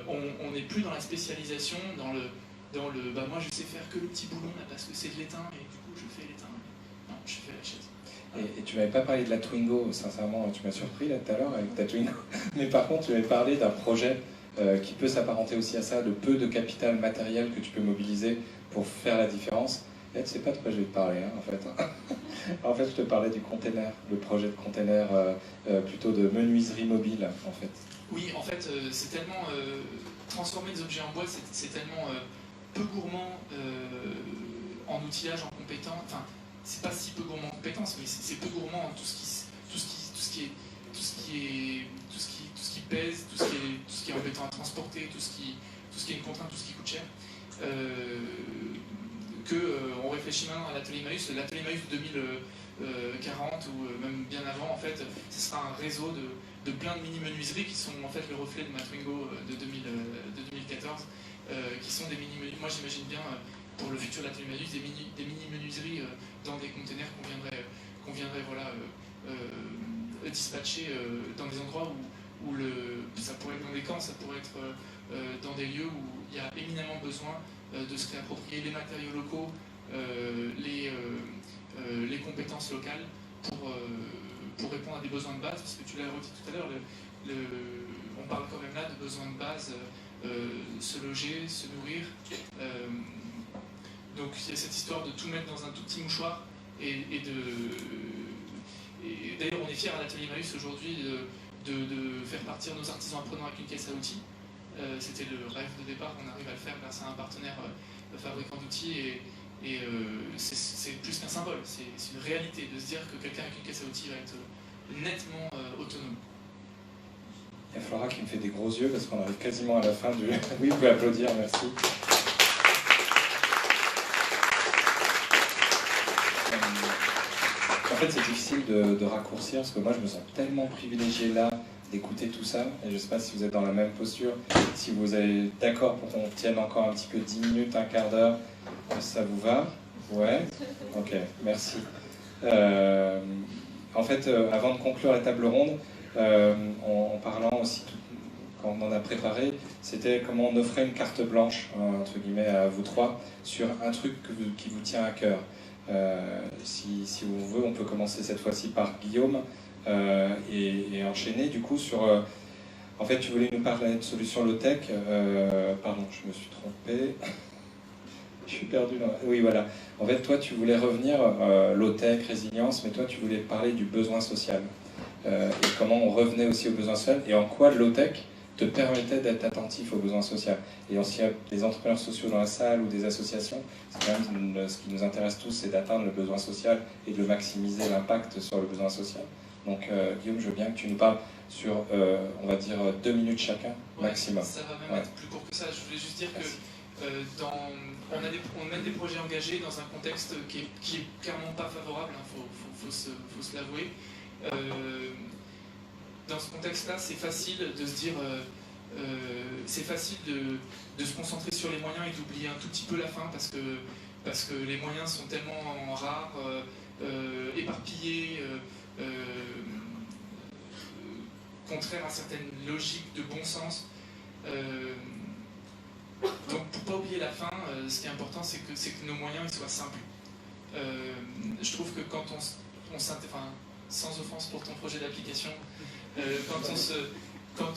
on n'est plus dans la spécialisation, dans le moi je sais faire que le petit boulon là, parce que c'est de l'étain, et du coup je fais l'étain. Non, je fais la chaise. Et tu m'avais pas parlé de la Twingo, sincèrement, tu m'as surpris là tout à l'heure avec ta Twingo. Mais par contre, tu m'avais parlé d'un projet qui peut s'apparenter aussi à ça, de peu de capital matériel que tu peux mobiliser pour faire la différence. Et c'est pas de quoi je vais te parler, hein, en fait. En fait, je te parlais du container, le projet de container, plutôt de menuiserie mobile, en fait. Oui, en fait, c'est tellement... transformer des objets en bois, c'est tellement peu gourmand en outillage, en compétences. Enfin, c'est pas si peu gourmand en compétences, mais c'est peu gourmand en tout ce qui pèse, tout ce qui est embêtant à transporter, tout ce qui est une contrainte, tout ce qui coûte cher. On réfléchit maintenant à l'atelier Emmaüs. L'atelier Emmaüs de 2040 ou même bien avant, en fait, ce sera un réseau de plein de mini-menuiseries qui sont en fait le reflet de Matwingo de 2014, qui sont des mini-menuiseries. Moi, j'imagine bien pour le futur de l'atelier Emmaüs des mini-menuiseries dans des containers qu'on viendrait voilà, dispatcher dans des endroits où ça pourrait être dans des camps, ça pourrait être dans des lieux où il y a éminemment besoin de se réapproprier les matériaux locaux, les compétences locales pour répondre à des besoins de base, parce que tu l'as redit tout à l'heure, on parle quand même là de besoins de base, se loger, se nourrir. Donc il y a cette histoire de tout mettre dans un tout petit mouchoir et d'ailleurs on est fiers à l'atelier Emmaüs aujourd'hui de faire partir nos artisans apprenants avec une caisse à outils. C'était le rêve de départ, on arrive à le faire grâce à un partenaire fabricant d'outils et c'est plus qu'un symbole, c'est une réalité de se dire que quelqu'un avec une caisse à outils va être nettement autonome. Il y a Flora qui me fait des gros yeux parce qu'on arrive quasiment à la fin du... Oui, vous pouvez applaudir, merci. En fait, c'est difficile de raccourcir parce que moi, je me sens tellement privilégié là d'écouter tout ça. Et je ne sais pas si vous êtes dans la même posture, si vous êtes d'accord pour qu'on tienne encore un petit peu 10 minutes, un quart d'heure. Ça vous va? Ouais? Ok, merci. En fait, avant de conclure la table ronde, en parlant aussi, quand on en a préparé, c'était comment on offrait une carte blanche, entre guillemets, à vous trois, sur un truc qui vous tient à cœur. Si vous voulez, on peut commencer cette fois-ci par Guillaume et enchaîner du coup sur... en fait, tu voulais nous parler de solutions low-tech. Pardon, je me suis trompé. Je suis perdu là. Oui, voilà. En fait, toi, tu voulais revenir low-tech, résilience, mais toi, tu voulais parler du besoin social. Et comment on revenait aussi au besoin social et en quoi le low-tech te permettait d'être attentif aux besoins sociaux. Et s'il y a des entrepreneurs sociaux dans la salle ou des associations, c'est quand même ce qui nous intéresse tous, c'est d'atteindre le besoin social et de maximiser l'impact sur le besoin social. Donc Guillaume, je veux bien que tu nous parles sur, on va dire, 2 minutes chacun, maximum. Ça va même être plus court que ça. Je voulais juste dire que on met des projets engagés dans un contexte qui est clairement pas favorable, faut se l'avouer. Dans ce contexte-là, c'est facile de se dire, c'est facile de se concentrer sur les moyens et d'oublier un tout petit peu la fin parce que les moyens sont tellement rares, éparpillés, contraires à certaines logiques de bon sens. Donc pour pas oublier la fin, ce qui est important, c'est que nos moyens ils soient simples. Je trouve que quand on s'intéresse, sans offense pour ton projet d'application, quand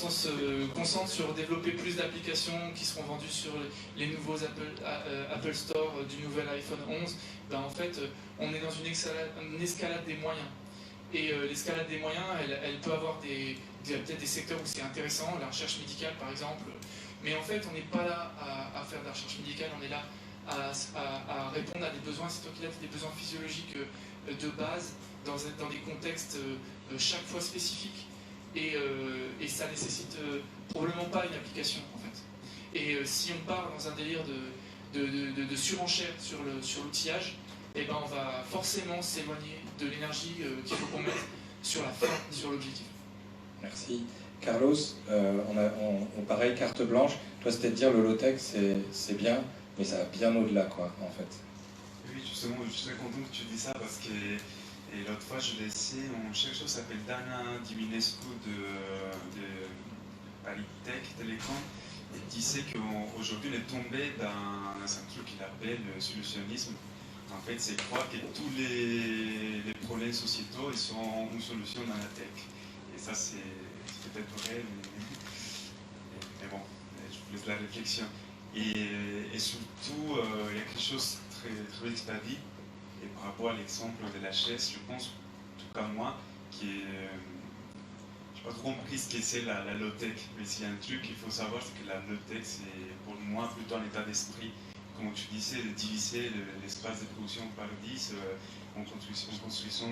on se concentre sur développer plus d'applications qui seront vendues sur les nouveaux Apple Store du nouvel iPhone 11, ben en fait, on est dans une escalade des moyens. Et l'escalade des moyens, elle peut avoir peut-être des secteurs où c'est intéressant, la recherche médicale par exemple, mais en fait, on n'est pas là à faire de la recherche médicale, on est là à répondre à des besoins, c'est toi qui l'as dit, des besoins physiologiques de base, dans des contextes chaque fois spécifiques. Et ça nécessite probablement pas une application en fait. Et si on part dans un délire de surenchère sur l'outillage, eh ben on va forcément s'éloigner de l'énergie qu'il faut qu'on mette sur la fin, sur l'objectif. Merci. Carlos, on pareil, carte blanche. Toi, c'était de dire le low-tech, c'est bien, mais ça va bien au-delà, quoi, en fait. Oui, justement, je suis très content que tu dis ça parce que et l'autre fois, je l'ai essayé, on cherche chose qui s'appelle Dana Diminescu de Paris Tech Télécom, et qui disait qu'aujourd'hui, on est tombé dans un truc qu'il appelle le solutionnisme. En fait, c'est croire que tous les problèmes sociétaux ils sont une solution dans la tech. Et ça, c'est peut-être vrai, mais bon, je vous laisse la réflexion. Et surtout, il y a quelque chose de très, très bien ce que tu as dit. Et par rapport à l'exemple de la chaise, je pense, en tout cas moi, je n'ai pas trop compris ce que c'est la low-tech. Mais s'il y a un truc qu'il faut savoir, c'est que la low-tech, c'est pour moi plutôt un état d'esprit. Comme tu disais, de diviser l'espace de production par 10 en construction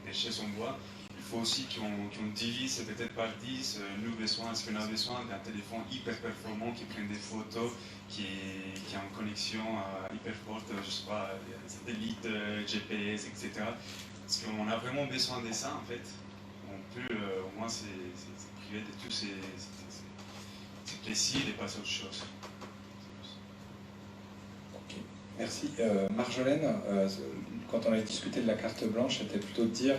des chaises en bois. Il faut aussi qu'on divise peut-être par 10 nos besoins. Est-ce qu'on a besoin d'un téléphone hyper performant qui prenne des photos, qui est en connexion hyper forte, je sais pas, satellite, GPS, etc. Est-ce qu'on a vraiment besoin de ça en fait? On peut au moins se priver de tous ces plaisirs et passer à autre chose. Okay. Merci. Marjolaine, quand on avait discuté de la carte blanche, c'était plutôt de dire,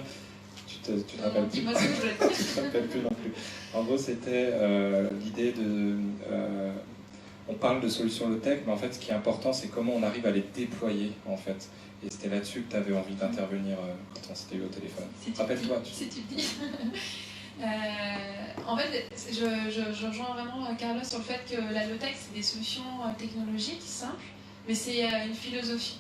tu te rappelles plus? Dis-moi ce que je voulais dire. Tu te rappelles plus non plus. En gros, c'était l'idée de... on parle de solutions low-tech, mais en fait, ce qui est important, c'est comment on arrive à les déployer, en fait. Et c'était là-dessus que tu avais envie d'intervenir quand on s'était eu au téléphone. Rappelle-toi. Si tu le dis. En fait, je rejoins vraiment Carlos sur le fait que la low-tech, c'est des solutions technologiques simples, mais c'est une philosophie.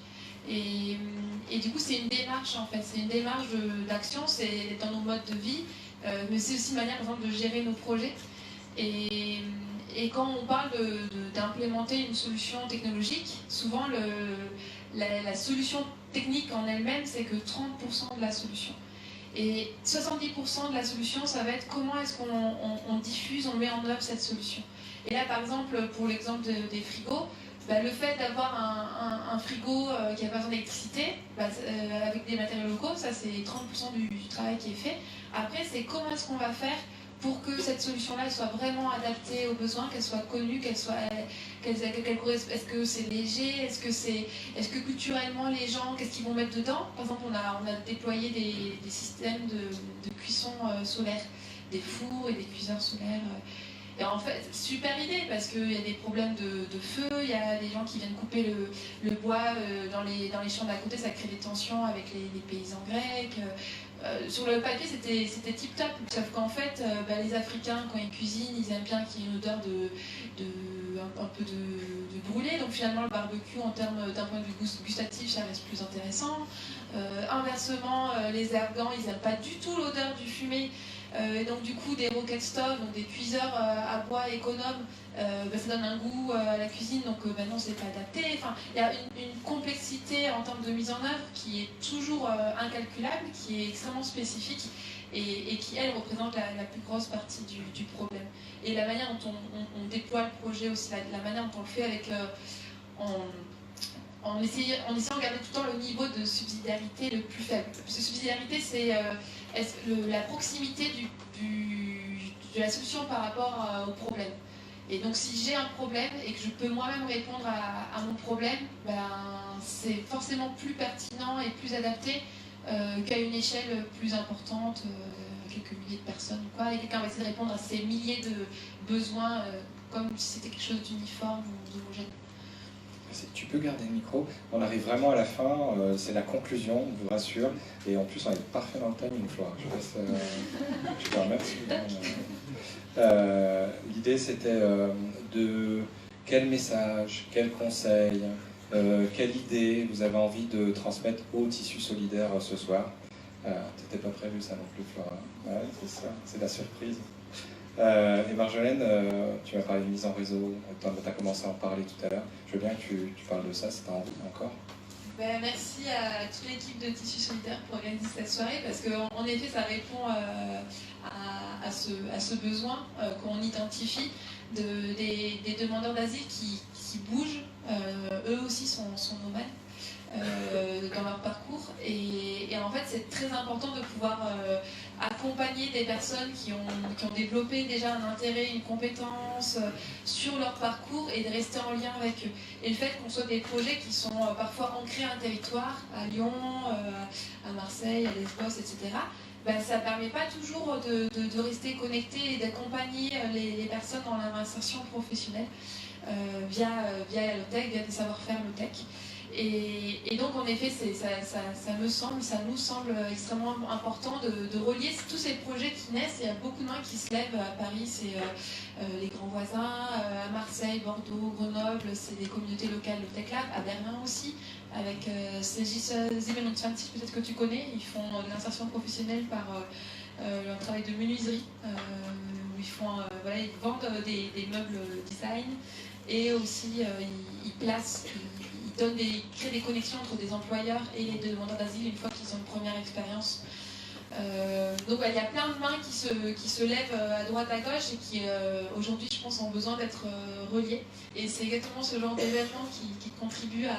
Et du coup, c'est une démarche, en fait. C'est une démarche d'action, c'est dans nos modes de vie, mais c'est aussi une manière, par exemple, de gérer nos projets. Et quand on parle d'implémenter une solution technologique, souvent la solution technique en elle-même, c'est que 30% de la solution. Et 70% de la solution, ça va être comment est-ce qu'on diffuse, on met en œuvre cette solution. Et là, par exemple, pour l'exemple des frigos, le fait d'avoir un frigo qui n'a pas besoin d'électricité, avec des matériaux locaux, ça c'est 30% du travail qui est fait. Après, c'est comment est-ce qu'on va faire pour que cette solution-là soit vraiment adaptée aux besoins, qu'elle soit connue, est-ce que c'est léger, est-ce que culturellement les gens, qu'est-ce qu'ils vont mettre dedans? Par exemple, on a déployé des systèmes de cuisson solaire, des fours et des cuiseurs solaires. Et en fait, super idée, parce qu'il y a des problèmes de feu, il y a des gens qui viennent couper le bois dans les champs d'à côté, ça crée des tensions avec les paysans grecs. Sur le papier, c'était tip-top, sauf qu'en fait, les Africains, quand ils cuisinent, ils aiment bien qu'il y ait une odeur un peu de brûlé, donc finalement, le barbecue, d'un point de vue gustatif, ça reste plus intéressant. Inversement, les Afghans, ils n'aiment pas du tout l'odeur du fumé. Et donc du coup des rocket stoves, donc des cuiseurs à bois économes, ça donne un goût à la cuisine, donc non, c'est pas adapté. Enfin, il y a une complexité en termes de mise en œuvre qui est toujours incalculable, qui est extrêmement spécifique et qui elle représente la plus grosse partie du problème. Et la manière dont on déploie le projet aussi, la manière dont on le fait avec en essayant de garder tout le temps le niveau de subsidiarité le plus faible. Parce que subsidiarité, c'est la proximité de la solution par rapport au problème. Et donc si j'ai un problème et que je peux moi-même répondre à mon problème, c'est forcément plus pertinent et plus adapté qu'à une échelle plus importante, quelques milliers de personnes ou quoi, et quelqu'un va essayer de répondre à ces milliers de besoins comme si c'était quelque chose d'uniforme ou d'homogène. Tu peux garder le micro. On arrive vraiment à la fin, c'est la conclusion, je vous rassure. Et en plus, on est parfait dans le timing, Flora. Je te remercie. L'idée, c'était de quel message, quel conseil, quelle idée vous avez envie de transmettre au tissu solidaire ce soir. T'étais pas prévu ça non plus, Flora. Ouais, c'est ça, c'est la surprise. Et Marjolaine, tu m'as parlé de mise en réseau, tu as commencé à en parler tout à l'heure. Je veux bien que tu parles de ça si tu as envie encore. Merci à toute l'équipe de Tissu Solidaire pour organiser cette soirée, parce qu'en effet, ça répond à ce besoin qu'on identifie des demandeurs d'asile qui bougent, eux aussi sont nomades. Dans leur parcours et en fait c'est très important de pouvoir accompagner des personnes qui ont développé déjà un intérêt, une compétence sur leur parcours et de rester en lien avec eux. Et le fait qu'on soit des projets qui sont parfois ancrés à un territoire, à Lyon, à Marseille, à Lesbos, etc., ça ne permet pas toujours de rester connecté et d'accompagner les personnes dans leur insertion professionnelle via la low-tech, via des savoir-faire low-tech. Et donc, en effet, ça nous semble extrêmement important de relier tous ces projets qui naissent. Il y a beaucoup de mains qui se lèvent à Paris, c'est les grands voisins, à Marseille, Bordeaux, Grenoble, c'est des communautés locales, le Tech Lab, à Berlin aussi, avec Segis 27, peut-être que tu connais, ils font de l'insertion professionnelle par leur travail de menuiserie, où ils vendent des meubles design, et aussi ils placent, ils créent des connexions entre des employeurs et les demandeurs d'asile une fois qu'ils ont une première expérience. Donc il y a plein de mains qui se lèvent à droite à gauche et qui aujourd'hui je pense ont besoin d'être reliées, et c'est exactement ce genre d'événement qui contribue à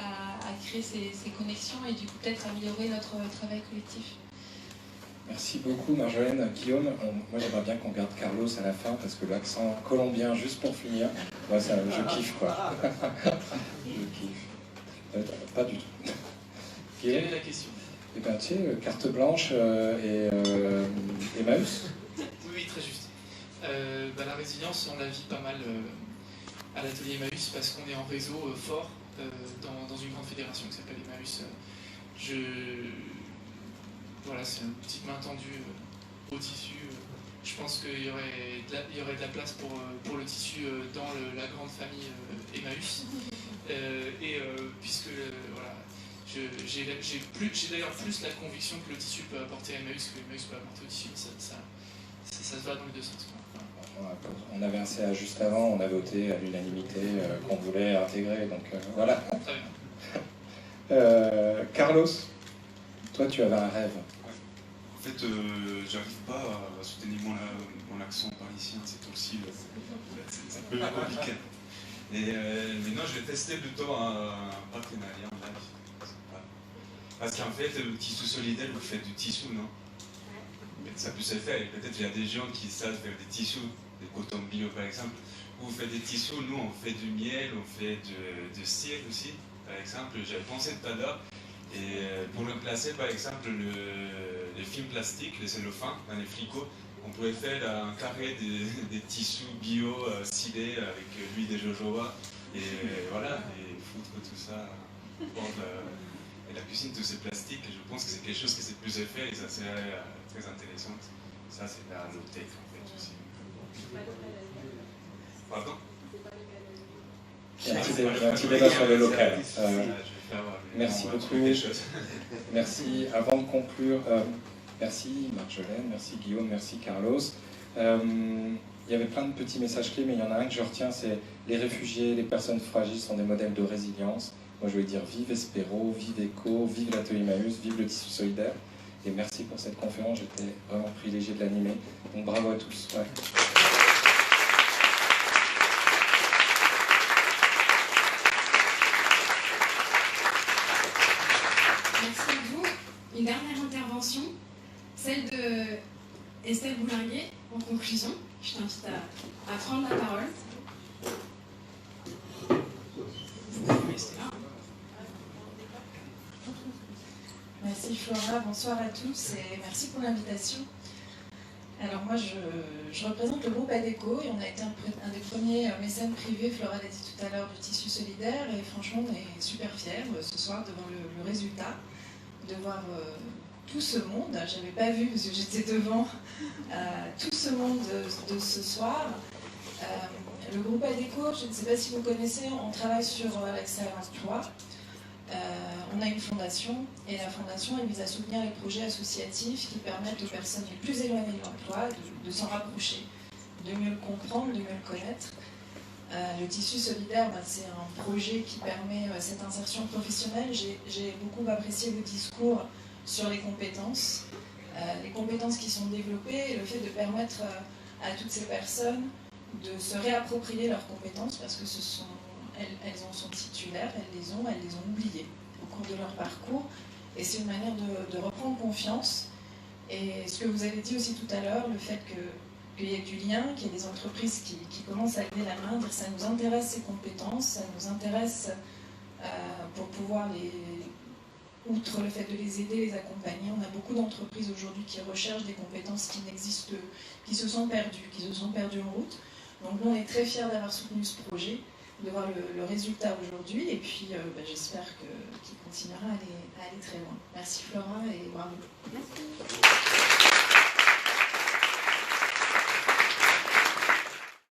créer ces connexions et du coup peut-être améliorer notre travail collectif. Merci beaucoup Marjolaine. Guillaume, moi j'aimerais bien qu'on garde Carlos à la fin parce que l'accent colombien juste pour finir, moi ça, je kiffe quoi. Je kiffe. Pas du tout. Quelle est la question? Eh bien, tu sais, carte blanche et Emmaüs. Oui, très juste. La résilience, on la vit pas mal à l'atelier Emmaüs parce qu'on est en réseau fort dans une grande fédération qui s'appelle Emmaüs. Voilà, c'est une petite main tendue au tissu. Je pense qu'il y aurait de la place pour le tissu dans la grande famille Emmaüs. Puisque voilà, j'ai d'ailleurs plus la conviction que le tissu peut apporter à Emmaüs que Emmaüs peut apporter au tissu. Ça se va dans les deux sens. Quoi. On avait un CA juste avant, on a voté à l'unanimité qu'on voulait intégrer, donc voilà. Très bien. Carlos, toi tu avais un rêve. En fait, j'arrive pas à soutenir mon accent parisien, c'est aussi c'est un peu compliqué. Mais non, je vais tester plutôt un partenariat en live. Parce qu'en fait, le tissu solidaire, vous faites du tissu, non? Ça peut se faire, peut-être il y a des gens qui savent faire des tissus, des cotons bio par exemple. Vous faites des tissus, nous on fait du miel, on fait de cire aussi, par exemple. J'avais pensé tout à l'heure. Et pour remplacer par exemple les films plastiques, les cellophans dans les fricots, on pourrait faire un carré des tissus bio scellés avec l'huile de jojoba et voilà, et foutre tout ça et la cuisine, tous ces plastiques. Je pense que c'est quelque chose qui s'est plus fait et ça serait très intéressant. Ça c'est la low-tech en fait aussi. Pardon? Il y a un petit débat sur le local. Merci beaucoup. Merci. Avant de conclure, merci Marjolaine, merci Guillaume, merci Carlos. Il y avait plein de petits messages clés, mais il y en a un que je retiens, c'est les réfugiés, les personnes fragiles sont des modèles de résilience. Moi je voulais dire vive Espéro, vive ECHO, vive l'atelier Emmaüs, vive le tissu solidaire. Et merci pour cette conférence, j'étais vraiment privilégié de l'animer. Donc bravo à tous. Ouais. Merci à vous. Une dernière intervention, celle de Estelle Boularier, en conclusion. Je t'invite à prendre la parole. Merci Flora, bonsoir à tous et merci pour l'invitation. Alors moi je représente le groupe ADECO et on a été un des premiers mécènes privés, Flora l'a dit tout à l'heure, du tissu solidaire, et franchement on est super fiers ce soir devant le résultat, de voir tout ce monde. J'avais pas vu parce que j'étais devant tout ce monde de ce soir. Le groupe ADECO, je ne sais pas si vous connaissez, on travaille sur l'accès à l'emploi. On a une fondation et la fondation elle vise à soutenir les projets associatifs qui permettent aux personnes les plus éloignées de l'emploi de s'en rapprocher, de mieux le comprendre, de mieux le connaître. Le tissu solidaire, c'est un projet qui permet cette insertion professionnelle. J'ai beaucoup apprécié le discours sur les compétences qui sont développées et le fait de permettre à toutes ces personnes de se réapproprier leurs compétences parce que elles en sont titulaires, elles les ont oubliées au cours de leur parcours. Et c'est une manière de reprendre confiance. Et ce que vous avez dit aussi tout à l'heure, le fait qu'il y ait du lien, qu'il y ait des entreprises qui commencent à lever la main, dire ça nous intéresse ces compétences, ça nous intéresse pour pouvoir outre le fait de les aider, les accompagner. On a beaucoup d'entreprises aujourd'hui qui recherchent des compétences qui n'existent, qui se sont perdues en route. Donc nous on est très fiers d'avoir soutenu ce projet. de voir le résultat aujourd'hui, et puis j'espère qu'il continuera à aller très loin. Merci Flora et bravo. Merci.